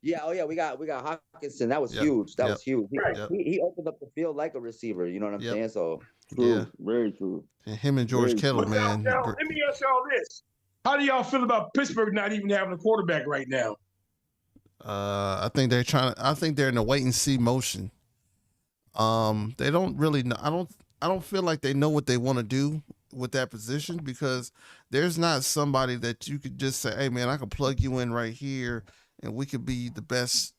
Yeah, we got Hawkinson. That was huge. That was huge. He opened up the field like a receiver. You know what I'm saying? So true, very true. And him and George Kittle, man. Now, let me ask y'all this: how do y'all feel about Pittsburgh not even having a quarterback right now? I think they're in a wait and see motion. They don't really know. I don't feel like they know what they want to do with that position because there's not somebody that you could just say, hey man, I can plug you in right here and we could be the best.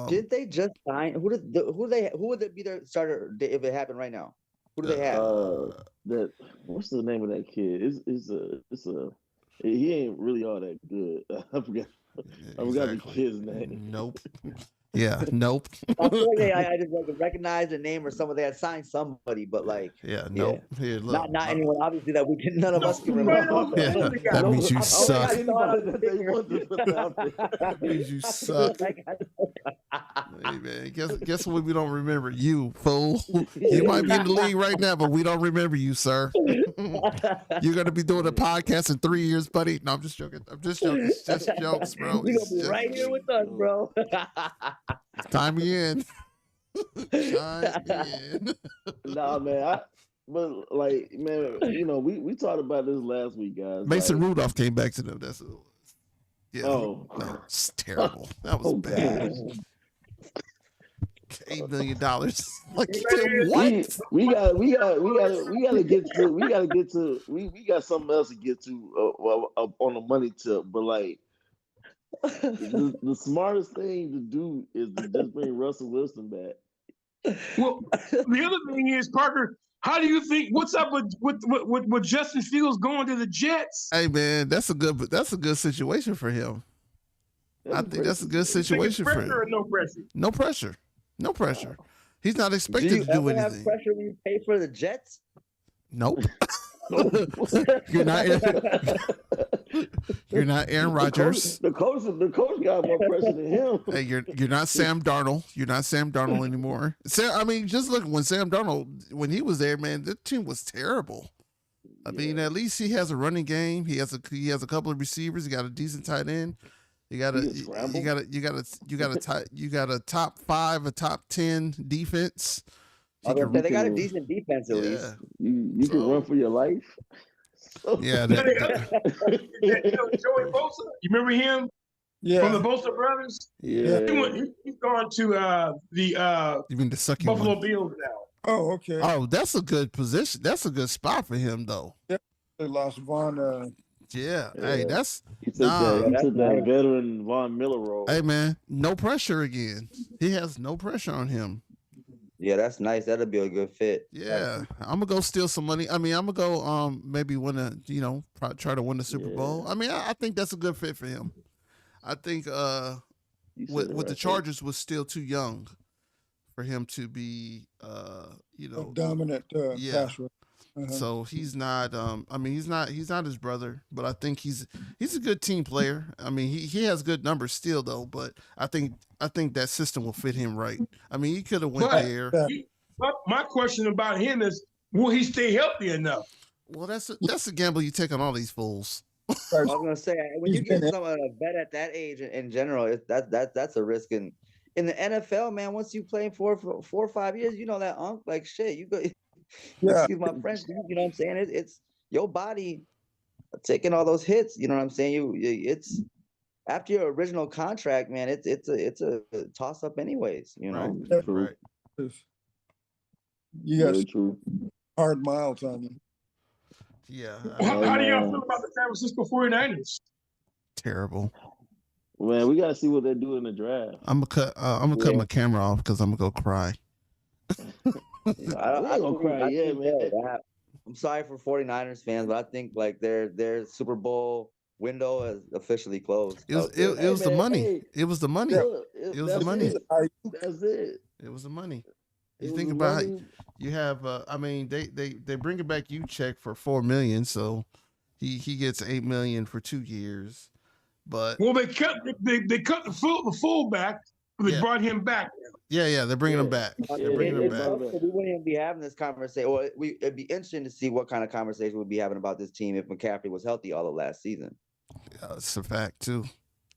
Did they just sign? Who would be their starter if it happened right now? Who do they have? What's the name of that kid? He ain't really all that good. I forgot the kid's name. Nope. Yeah, nope. I feel like I just recognize the name or somebody that signed somebody, but like nope. Here, look, not anyone obviously that none of us can remember. That means you suck. That means you suck. Hey man, guess what? We don't remember you, fool. You might be in the league right now, but we don't remember you, sir. You're gonna be doing a podcast in 3 years, buddy. No, I'm just joking. It's just jokes, bro. You're gonna be right here with us, bro. Time me in. Nah, man. But like, man, we talked about this last week, guys. Mason Rudolph came back to them. That's what it was. Yeah. Oh, that was terrible. That was bad. $8 million. Like what? We got something else to get to on the money tip, but like the smartest thing to do is to just bring Russell Wilson back. Well, the other thing is, Parker, how do you think? What's up with Justin Fields going to the Jets? Hey man, that's a good situation for him. I think that's a good situation for him. Or no pressure? No pressure. No pressure. He's not expected to do anything. Have pressure when you pay for the Jets? Nope. You're not Aaron Rodgers. The coach got more pressure than him. Hey, you're not Sam Darnold. You're not Sam Darnold anymore. Just look when Sam Darnold when he was there, man, the team was terrible. I mean, at least he has a running game. He has a couple of receivers. He got a decent tight end. You got a top 5, a top 10 defense. They got a can- decent defense at least. Yeah. You can run for your life. So- Yeah. Joey Bosa, you remember him from Yeah, the Bosa brothers? yeah. He's gone to the You mean the sucky Buffalo one? Bills now. oh, okay. Oh, that's a good position. That's a good spot for him, though. They lost Vaughn, Yeah. Yeah. Hey, that's He took Nah. that. He That's took that nice. veteran Von Miller role. hey man, no pressure again. He has no pressure on him. Yeah, that's nice. That'll be a good fit. Yeah, I'm gonna go steal some money. I mean, I'm gonna go maybe win a try to win the Super Yeah. Bowl. I mean, I think that's a good fit for him. I think You said it with the right there. Chargers was still too young for him to be a dominant yeah. pass rush. So he's not. I mean, he's not his brother, but I think he's a good team player. I mean, he has good numbers still though, but I think that system will fit him right. I mean, he could have went But- there. But my question about him is, will he stay healthy enough? Well, that's a gamble you take on all these fools. I was gonna say when you He's get been- someone a vet at that age in general, that's a risk. And in the NFL, man, once you play for 4 or 5 years, you know that like shit. You go, Yeah. excuse my French, you know what I'm saying? It's your body taking all those hits. You know what I'm saying? It's after your original contract, man. It's a toss up, anyways. You know. Right. True. Right. You got Very true. hard miles on you. Yeah. How do y'all man. feel about the San Francisco 49ers? Terrible. Man, we gotta see what they do in the draft. I'm gonna cut Yeah. my camera off because I'm gonna go cry. I We ain't gonna cry yet, think man. that- I'm sorry for 49ers fans, but I think like their Super Bowl window is officially closed. It was out there. it was the man, money. hey. It was the money. Look, It was that's the money. it. That's it. It was the money. It You was think the about how money. you have. I mean, they bring it back. You check for $4 million, so he gets $8 million for 2 years. But Well, they cut the fullback, but they Yeah. brought him back. yeah, they're bringing him Yeah. back. Yeah, They're bringing him It back. sucks that we wouldn't even be having this conversation. Or it'd be interesting to see what kind of conversation we'd be having about this team if McCaffrey was healthy all of last season. It's a fact too.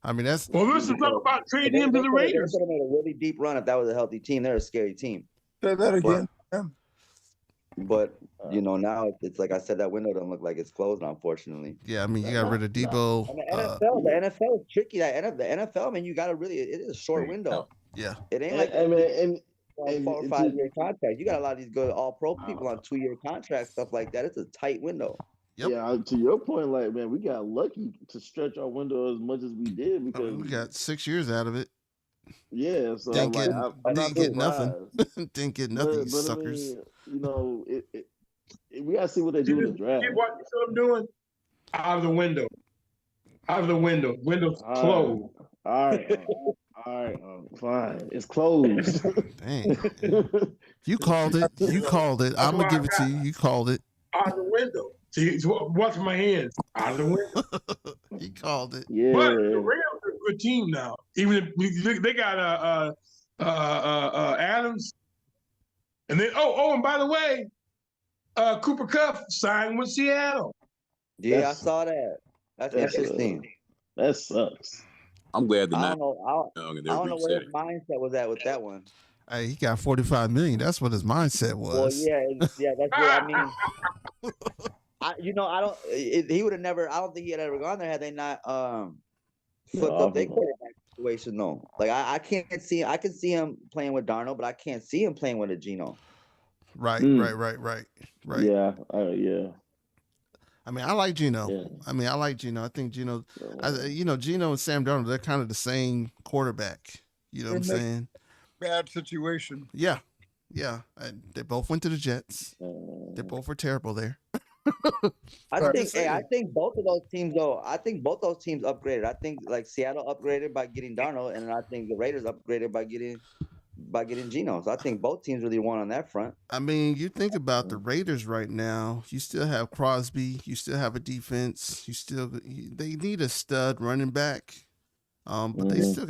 I mean, that's Well, let's talk about trading him to the They Raiders. could have made a really deep run if that was a healthy team. They're a scary team. Say that again. But now it's like I said, that window doesn't look like it's closed, unfortunately. yeah. I mean, you got rid of Debo. And the NFL is tricky. The NFL, man, you got to really. It is a short window. Yeah. It ain't like I mean, and 4 or 5 year contracts. You got a lot of these good all pro people on 2-year contracts, stuff like that. It's a tight window. Yep. yeah, to your point, like, man, we got lucky to stretch our window as much as we did I because mean, we got 6 years out of it. yeah, so Didn't like, get- I'm not didn't get nothing. surprised. Didn't get nothing, you But suckers. I mean, we gotta see what they do in the draft. See what I'm doing? Out of the window. Out of the window. Window's All right. closed. All right, fine. It's closed. Dang. You called it. You called it. I'm gonna give it to you. You called it. Out of the window. See, watch my hands. Out of the window. You called it. Yeah, But the Rams are a good team now. Even if they got Adams, and then and by the way, Cooper Kupp signed with Seattle. Yeah, That's- I saw that. That's that's, interesting. that sucks. I'm glad they're I not don't know. young and I they're don't know where resetting. his mindset was at with that one. Hey, he got 45 million. That's what his mindset Well, was. yeah, that's what I mean. I don't. He would have never. I don't think he had ever gone there had they not flipped up their quarterback situation though. Like I can't see. I can see him playing with Darnold, but I can't see him playing with a Geno. Right, Mm. right. Yeah, yeah. I mean, I like Geno. Yeah. I mean, I like Geno. I think Geno. So, Geno and Sam Darnold, they're kind of the same quarterback. You know what I'm Didn't they- saying? Bad situation. Yeah. And they both went to the Jets. They both were terrible there. Right. I think both of those teams though. I think both those teams upgraded. I think like Seattle upgraded by getting Darnold, and I think the Raiders upgraded by getting Geno. So I think both teams really won on that front. I mean, you think about the Raiders right now. You still have Crosby. You still have a defense. They need a stud running back. But they still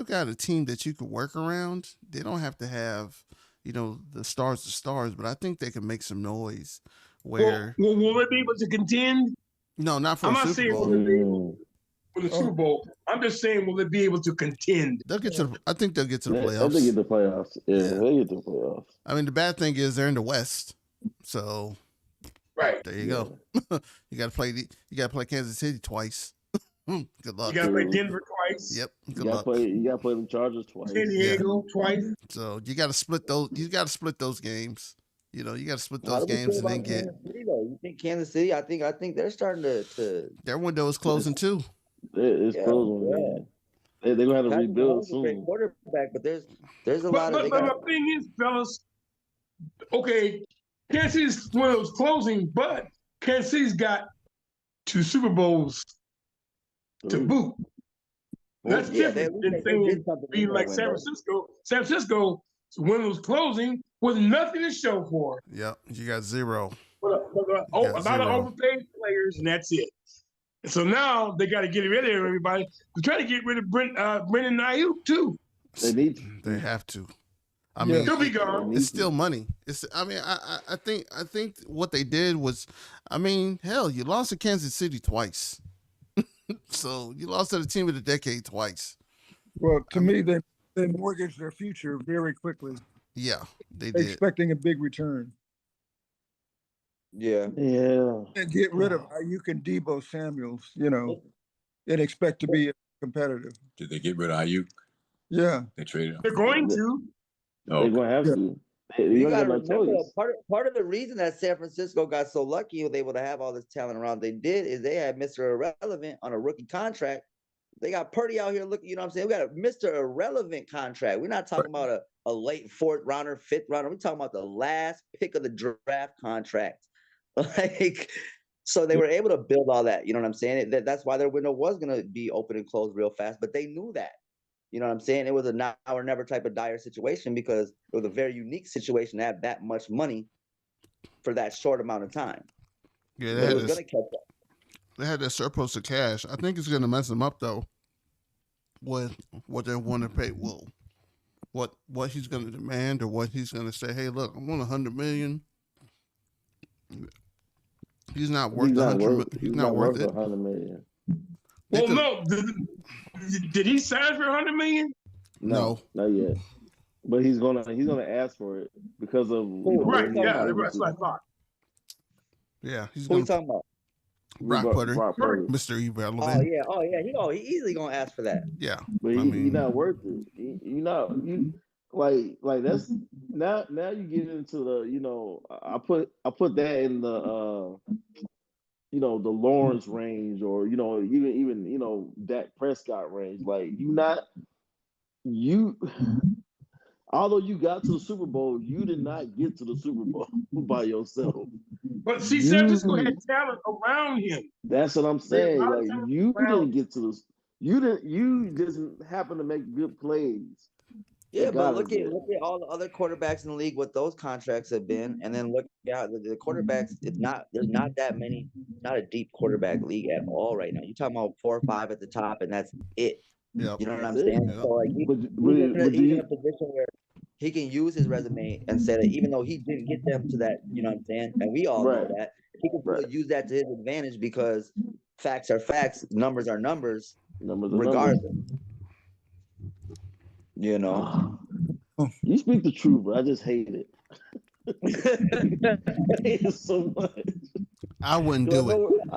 got a team that you could work around. They don't have to have, the stars, but I think they can make some noise. Where Will they be able to contend? no, not for I'm a not Super saying Bowl. will they be able for the Super Bowl. I'm just saying, will they be able to contend? They'll get to. I think they'll get to the They playoffs. get the playoffs. Yeah, they get the playoffs. I mean, the bad thing is they're in the West, so Right. there you go. You got to play Kansas City twice. Good luck. You got to play Denver twice. Yep. You Good gotta luck. play the Chargers twice. San Diego twice. So you got to split those. You got to split those games. You know, you got to split How those do we games feel and then about get. Kansas City, though? You think Kansas City? I think they're starting to Their window is closing too. It's closing. Man. They're gonna have to Patrick rebuild Mahomes is a great soon. quarterback, but there's a But lot of. the thing is, fellas, okay, Kansas City's one of those closing, but Kansas City's got 2 Super Bowls to boot. That's different than saying being like San Francisco. San Francisco is one of those closing with nothing to show for it. Yep. You got 0. A lot of overpaid players, and that's it. So now they got to get rid of everybody. They're trying to get rid of Brendan Ayuk too. They need to. They have to. I mean, he'll be gone. It's still money. It's. I mean, I think what they did was, I mean, hell, you lost to Kansas City twice. So you lost to the team of the decade twice. Well, to me, they mortgaged their future very quickly. Yeah, they did. Expecting a big return. Yeah. And get rid of Ayuk and Debo Samuels, and expect to be competitive. Did they get rid of Ayuk? Yeah. They traded him. They're going to. Oh, They're gonna have to. You got to remember, part of the reason that San Francisco got so lucky was able to have all this talent around they did is they had Mr. Irrelevant on a rookie contract. They got Purdy out here looking, you know what I'm saying? We got a Mr. Irrelevant contract. We're not talking about a late 4th rounder, 5th rounder. We're talking about the last pick of the draft contract. So they were able to build all that. You know what I'm saying? That's why their window was going to be open and closed real fast, but they knew that. You know what I'm saying? It was a now or never type of dire situation because it was a very unique situation to have that much money for that short amount of time. Yeah, they was going to catch up. They had that surplus of cash. I think it's going to mess them up though. With what they want to pay. Well, what he's going to demand or what he's going to say. Hey, look, I want $100 million. He's not worth He's not worth it. $100 million. Well, no. Did he sign for $100 million? No, not yet. But he's gonna ask for it because of right. Yeah, that's what I thought. Yeah, he's Who are you talking about? Brock Purdy, Mr. E Belmont. Oh yeah. He easily gonna ask for that. Yeah, but he's not worth it. Like that's now you get into the I put that in the the Lawrence range or even Dak Prescott range. Like although you got to the Super Bowl, you did not get to the Super Bowl by yourself. But see, San Francisco had talent around him. That's what I'm saying. Like you didn't get to this. You just happen to make good plays. Yeah, but look at all the other quarterbacks in the league, what those contracts have been, and then look at the quarterbacks. There's not that many, not a deep quarterback league at all right now. You're talking about 4 or 5 at the top, and that's it. Yep. You know what I'm saying? Yep. So like he's in a position where he can use his resume and say that even though he didn't get them to that, you know what I'm saying? And we all know that. He can use that to his advantage because facts are facts, numbers are numbers, regardless. You know, you speak the truth, but I just hate it. I hate it so much. I wouldn't do it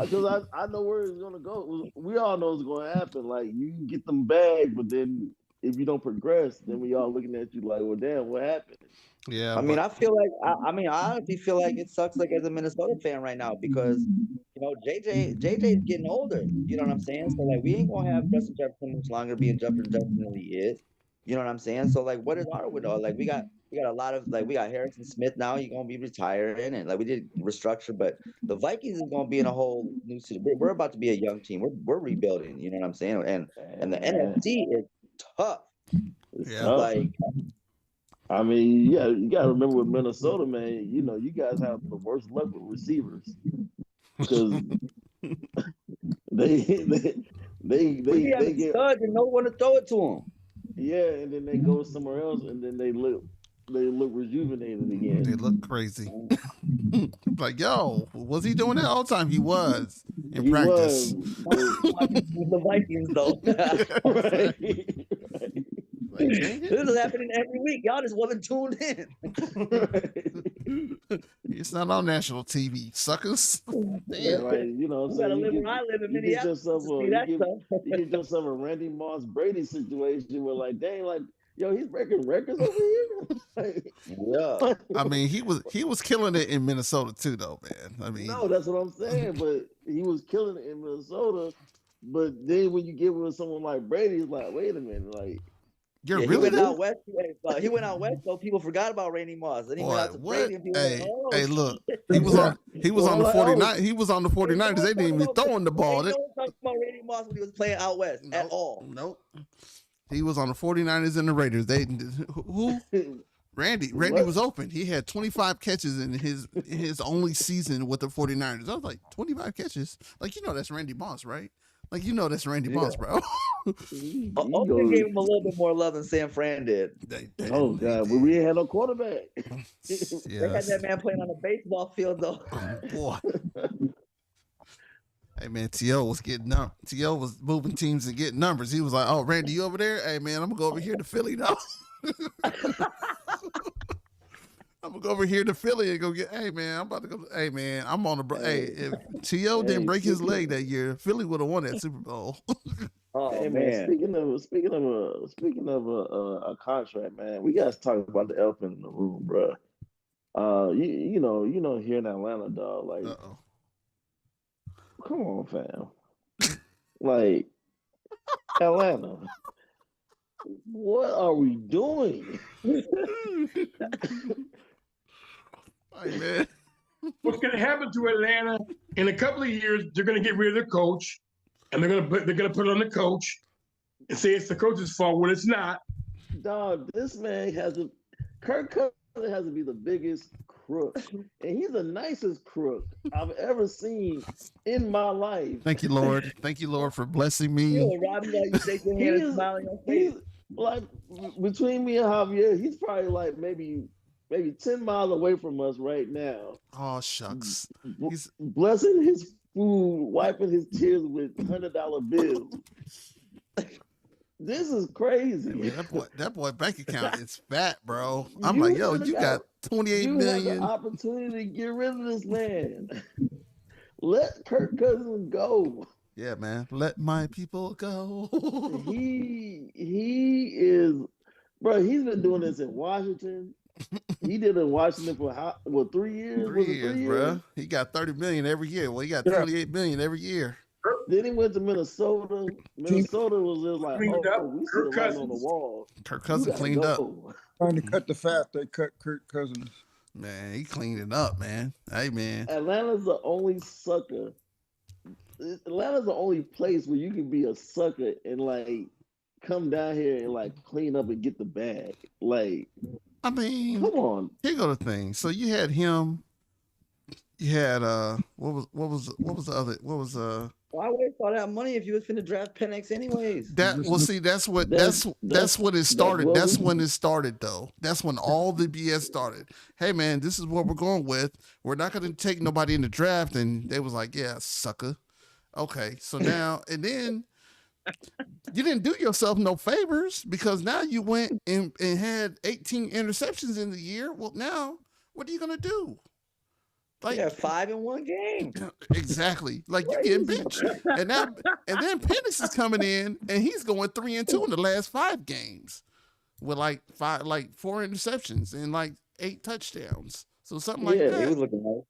because I know where it's gonna go. We all know it's gonna happen. Like you can get them bags, but then if you don't progress, then we all looking at you like, well, damn, what happened? Yeah, I mean, I feel like I honestly feel like it sucks like as a Minnesota fan right now because JJ's getting older. You know what I'm saying? So like we ain't gonna have Justin Jefferson much longer being Justin than he is. You know what I'm saying? So like, what is our window? Like we got a lot of we got Harrison Smith now. He's gonna be retiring, and we did restructure, but the Vikings is gonna be in a whole new situation. We're about to be a young team. We're rebuilding. You know what I'm saying? And the NFC is tough. Yeah. Tough. I mean, yeah, you gotta remember with Minnesota, man. You guys have the worst luck with receivers because they get studs and no one to throw it to them. Yeah, and then they go somewhere else, and then they look they look rejuvenated again. They look crazy. Like, yo, was he doing that all the time? He was in practice. The Vikings, though. Right. Like, dang This is happening every week. Y'all just wasn't tuned in. It's not on national TV, suckers. Yeah, Damn. right. You know what I'm You saying? gotta You live get, where I live in you get Minneapolis yourself to a see that you stuff. get yourself a Randy Moss Brady situation where like, dang, like, yo, he's breaking records over here. Like, Yeah. I mean, he was killing it in Minnesota too, though, man. I mean, no, that's what I'm saying. But he was killing it in Minnesota. But then when you get with someone like Brady, it's like, wait a minute, like, you're Yeah, really he went out west. He went out west, so people forgot about Randy Moss. Then he went out to what? Brady, and people were like, oh, Hey, look, he was on the 49. He was on the 49ers. They didn't even throw him the ball. They don't talk about Randy Moss when he was playing out west at all. Nope. He was on the 49ers and the Raiders. Who? Randy was open. He had 25 catches in his only season with the 49ers. I was like, 25 catches? Like, that's Randy Moss, right? Like, that's Randy Moss, bro. Oakland gave him a little bit more love than San Fran did. Oh God, but we ain't had no quarterback. They had that man playing on the baseball field though. Boy. Hey man, T.O. was getting up. T.O. was moving teams and getting numbers. He was like, "Oh, Randy, you over there? Hey man, I'm gonna go over here to Philly now. I'm gonna go over here to Philly and go get. Hey man, I'm about to go. Hey man, I'm on the. Hey, if T.O. didn't break his leg that year, Philly would have won that Super Bowl. Oh Hey man. Speaking of a contract, man, we gotta talk about the elephant in the room, bro. You know, here in Atlanta, dog, like, come on, fam, like, Atlanta, what are we doing? Hey man, What's going to happen to Atlanta in a couple of years? They're going to get rid of their coach, and they're going to put it on the coach and say it's the coach's fault when it's not. Dog, this man Kirk Cousins has to be the biggest crook, and he's the nicest crook I've ever seen in my life. thank you, Lord. Thank you, Lord, for blessing me. Robbie, you shake your hand and smile on your face. He's like, between me and Javier, he's probably like maybe 10 miles away from us right now. Oh shucks, He's blessing his food, wiping his tears with $100 bills. This is crazy. Hey, man, that boy bank account is fat, bro. I'm like, yo, you got 28 million. You have the opportunity to get rid of this man. Let Kirk Cousins go. Yeah, man. Let my people go. He is, bro. He's been doing this in Washington. He did it in Washington for 3 years? 3 years, bro. He got 30 million every year. Well, he got 28 million every year. Then he went to Minnesota. Minnesota was just like, we Kirk still right on the Cousins. wall. Kirk Cousins cleaned up. Trying to cut the fat, they cut Kirk Cousins. Man, he cleaned it up, man. Hey, man. Atlanta's the only sucker. Atlanta's the only place where you can be a sucker and like come down here and like clean up and get the bag. Like, I mean, come on. Here go the thing. So you had him. You had what was the other? Why waste all that money if you was finna draft Penix anyways? That's what it started. That's when it started though. That's when all the BS started. Hey man, this is what we're going with. We're not gonna take nobody in the draft. And they was like, yeah, sucker. Okay, so now and then you didn't do yourself no favors because now you went and had 18 interceptions in the year. Well, now what are you gonna do? Like, yeah, 5 in one game. Exactly. Like you getting benched. And then Penix is coming in and he's going 3-2 in the last 5 games with like 4 interceptions and like 8 touchdowns. So something like that. He was looking nice.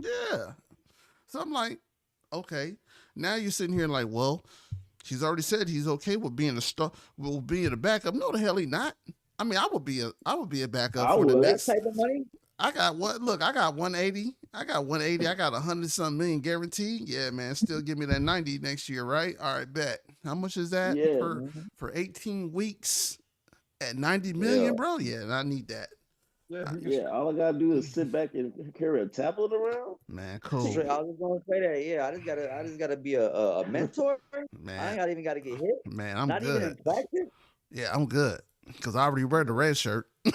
Yeah. So I'm like, okay. Now you're sitting here like, well, he's already said he's okay with being a backup. No, the hell he not. I mean, I would be a backup for the next type of money. I got 180. I got 100-something million guaranteed. Yeah, man. Still give me that 90 next year, right? All right, bet. How much is that for 18 weeks at 90 million, bro? Yeah, and I need that. Yeah, all I gotta do is sit back and carry a tablet around. Man, cool. I was gonna say that. Yeah, I just gotta be a mentor. Man, I ain't even gotta get hit. Man, I'm not good. even in practice. Yeah, I'm good. Because I already wear the red shirt. The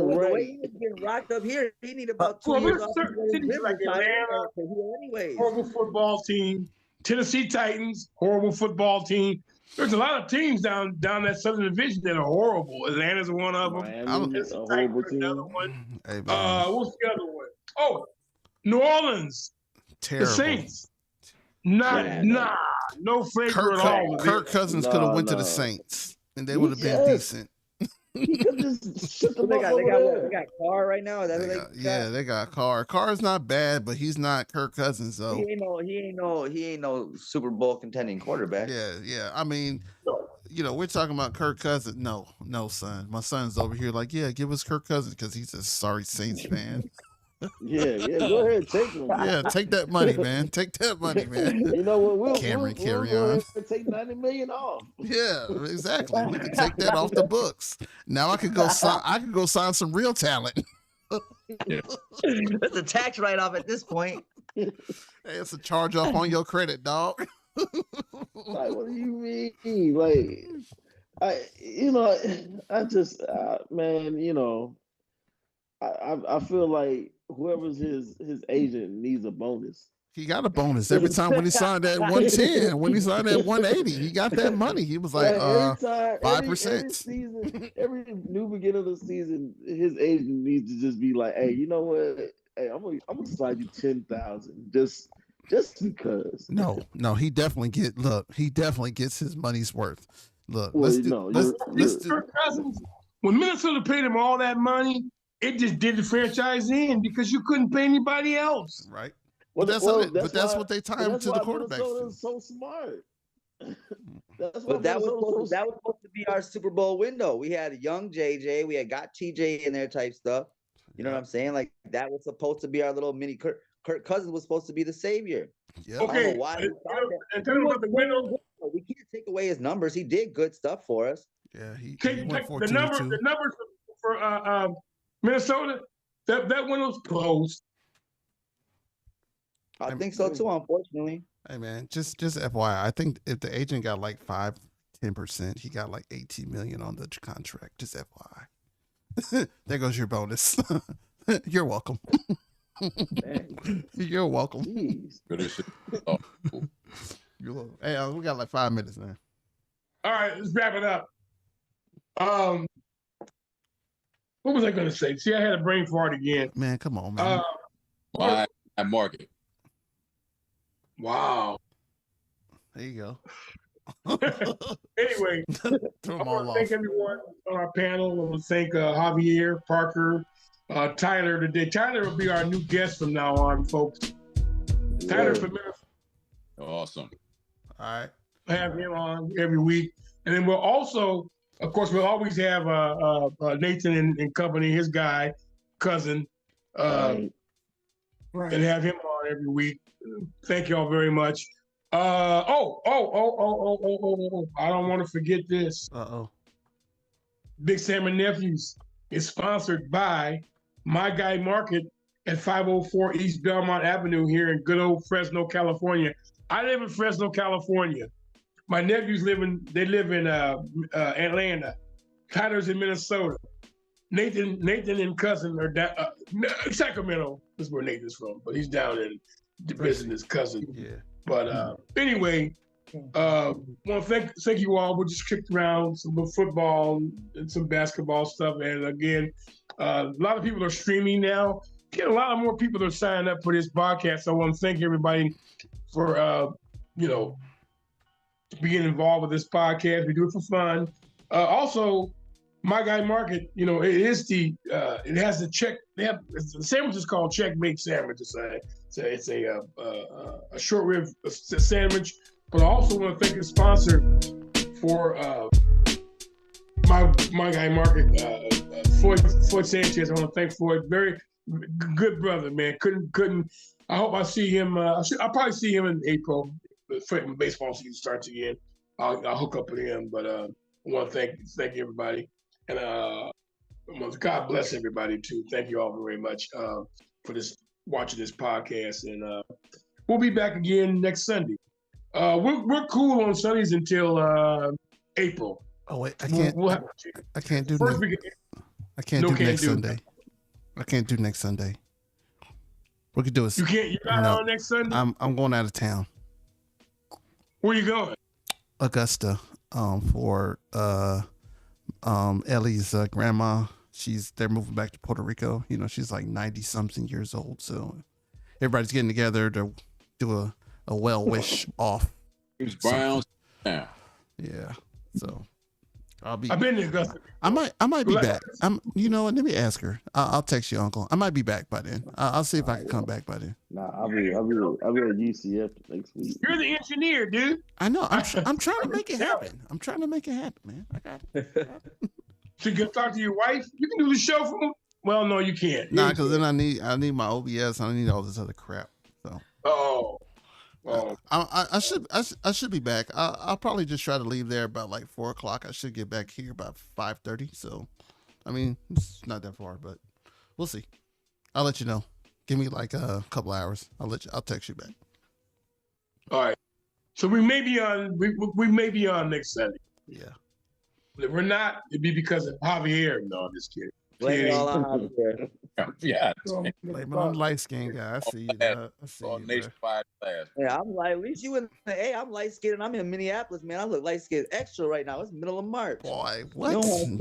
way he was getting rocked up here, he need about 2 years off. Certain cities like Atlanta, anyways. horrible football team. Tennessee Titans, horrible football team. There's a lot of teams down that Southern Division that are horrible. Atlanta's one of them. Miami's a horrible team. Another one. Hey, What's the other one? Oh, New Orleans. terrible. The Saints. No flavor at all. Kirk Cousins could have went to the Saints, and they would have been decent. He could just shut them They up got over there. they got Carr right now. Is that who they got? They got Carr. Carr's not bad, but he's not Kirk Cousins though. He ain't no Super Bowl contending quarterback. Yeah. I mean, we're talking about Kirk Cousins. No, son. My son's over here like, yeah, give us Kirk Cousins because he's a sorry Saints fan. Yeah, go ahead, take them. Yeah, take that money, man. Take that money, man. You know what? We'll carry go on. ahead and take $90 million off. Yeah, exactly. We can take that off the books. Now I could go sign some real talent. That's a tax write-off at this point. Hey, it's a charge off on your credit, dog. Like, what do you mean? Like, I just, man, I feel like whoever's his agent needs a bonus. He got a bonus every time when he signed that 110. When he signed that 180, he got that money. He was like, 5%. Every new beginning of the season, his agent needs to just be like, hey, you know what? Hey, I'm gonna slide you 10,000 just because. No, he definitely gets his money's worth. Look, Kirk Cousins, when Minnesota paid him all that money, it just did the franchise in because you couldn't pay anybody else. Right. Well, that's what they timed to the quarterback. Minnesota's so smart. But that was supposed to be our Super Bowl window. We had a young JJ, we had got TJ in there type stuff. You know what I'm saying? Like that was supposed to be our little mini Kirk Cousins was supposed to be the savior. Yeah. Okay. And tell about the window. We can't take away his numbers. He did good stuff for us. Yeah, he went the numbers for Minnesota. That window's closed. I think so too, unfortunately. Hey man, just FYI, I think if the agent got like 5-10%, he got like $18 million on the contract. Just FYI. There goes your bonus. You're welcome. You're welcome. Hey, we got like 5 minutes now. All right, let's wrap it up. What was I going to say? See, I had a brain fart again. Man, come on, man. My market. Wow. There you go. Anyway, I want to thank everyone on our panel. I want to thank Javier, Parker, Tyler today. Tyler will be our new guest from now on, folks. Tyler from Minnesota. Awesome. All right. Have him on every week. And then we'll also, of course, we'll always have Nathan and company, his guy, cousin, and have him on every week. Thank you all very much. I don't want to forget this. Big Sam and Nephews is sponsored by My Guy Market at 504 East Belmont Avenue here in good old Fresno, California. I live in Fresno, California. My nephews live in Atlanta. Tyler's in Minnesota. Nathan and cousin are down Sacramento. This is where Nathan's from, but he's down in visiting his cousin. Yeah. But anyway, want to thank you all. We just kicked around some football and some basketball stuff. And again, a lot of people are streaming now. Get a lot of more people that are signing up for this podcast. So I want to thank everybody for being involved with this podcast. We do it for fun. Also, My Guy Market, it is it has the check. The sandwich is called Checkmate Sandwich. It's a short rib sandwich. But I also want to thank the sponsor for my Guy Market, Floyd Sanchez. I want to thank Floyd. Very good brother, man. Couldn't. I hope I see him. I'll probably see him in April. When baseball season starts again, I'll hook up with him. But I want to thank everybody, and God bless everybody too. Thank you all very much for watching this podcast, and we'll be back again next Sunday. We're cool on Sundays until April. Oh wait, I can't. We'll have, I can't do first next. we can, I can't No, do can't next do. Sunday. I can't do next Sunday. We could do it. you can't. You're not No. on next Sunday. I'm going out of town, Where you going? Augusta, for Ellie's grandma. They're moving back to Puerto Rico. You know, she's like 90 something years old. So everybody's getting together to do a well wish off. James Brown. Yeah. Yeah. So I've been to Augusta. I might be Like- back. You know what? Let me ask her. I'll text you, Uncle. I might be back by then. I'll see if I can come back by then. Nah, I'll be at UCF next week. You're the engineer, dude. I know. I'm trying to make it happen. I'm trying to make it happen, man. I got it. So you can talk to your wife. You can do the show from. Well, no, you can't. Nah, because then I need my OBS. I need all this other crap. So. Oh. I should be back. I'll probably just try to leave there about like 4:00. I should get back here about 5:30. So, I mean, it's not that far, but we'll see. I'll let you know. Give me like a couple hours. I'll text you back. All right. So we may be on. We may be on next Sunday. Yeah. If we're not, it'd be because of Javier. No, I'm just kidding. Blame it all on Javier. Yeah. Blame it on the light skinned guy. I see you. I see On you. Bro. nationwide class. Yeah, I'm like, at least you in the A. I'm light skinned and I'm in Minneapolis, man. I look light skinned extra right now. It's middle of March. Boy, what? You don't wanna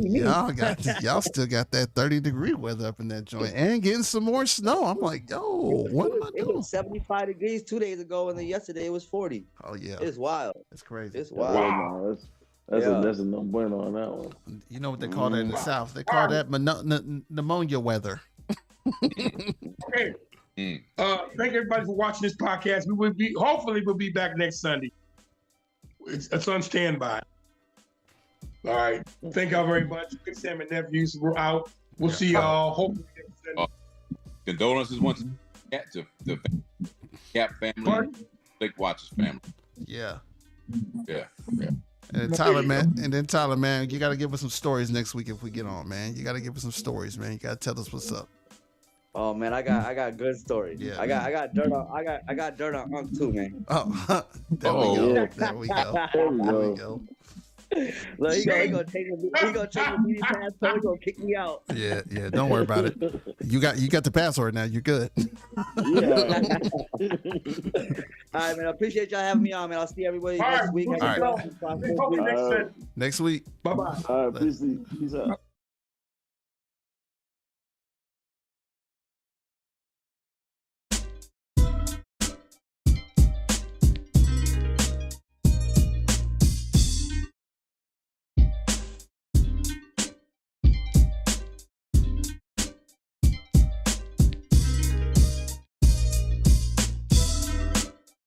see me. Y'all still got that 30-degree weather up in that joint and getting some more snow. I'm like, yo, what am I It doing? was 75 degrees 2 days ago, and then yesterday it was 40. Oh yeah, It's wild. it's crazy. It's Wow. wild. No, that's a no bueno on that one. You know what they call that in the South? They call that pneumonia weather. Okay. Mm. Thank everybody for watching this podcast. Hopefully we'll be back next Sunday. It's on standby. All right. Thank y'all very much. Big Sam and Nephews, we're out. We'll see y'all hopefully next Sunday. Condolences once again to the Cap family, Pardon? Big Watchers family. Yeah. Yeah. And then Tyler, man, you got to give us some stories next week if we get on, man. You got to give us some stories, man. You got to tell us what's up. Oh man, I got good stories. Yeah, I got dirt on Unc too, man. Oh, there we Oh. go. Yeah. There we go. There we There we go. go. Look, he gonna take the meeting pass, so he gonna kick me out. Yeah. Don't worry about it. You got the password now. You're good. Yeah. All right, man. I appreciate y'all having me on, man. I'll see everybody All next right. week. Have a All good one. Hopefully next Sunday. Next week. Bye-bye. All right, peace out.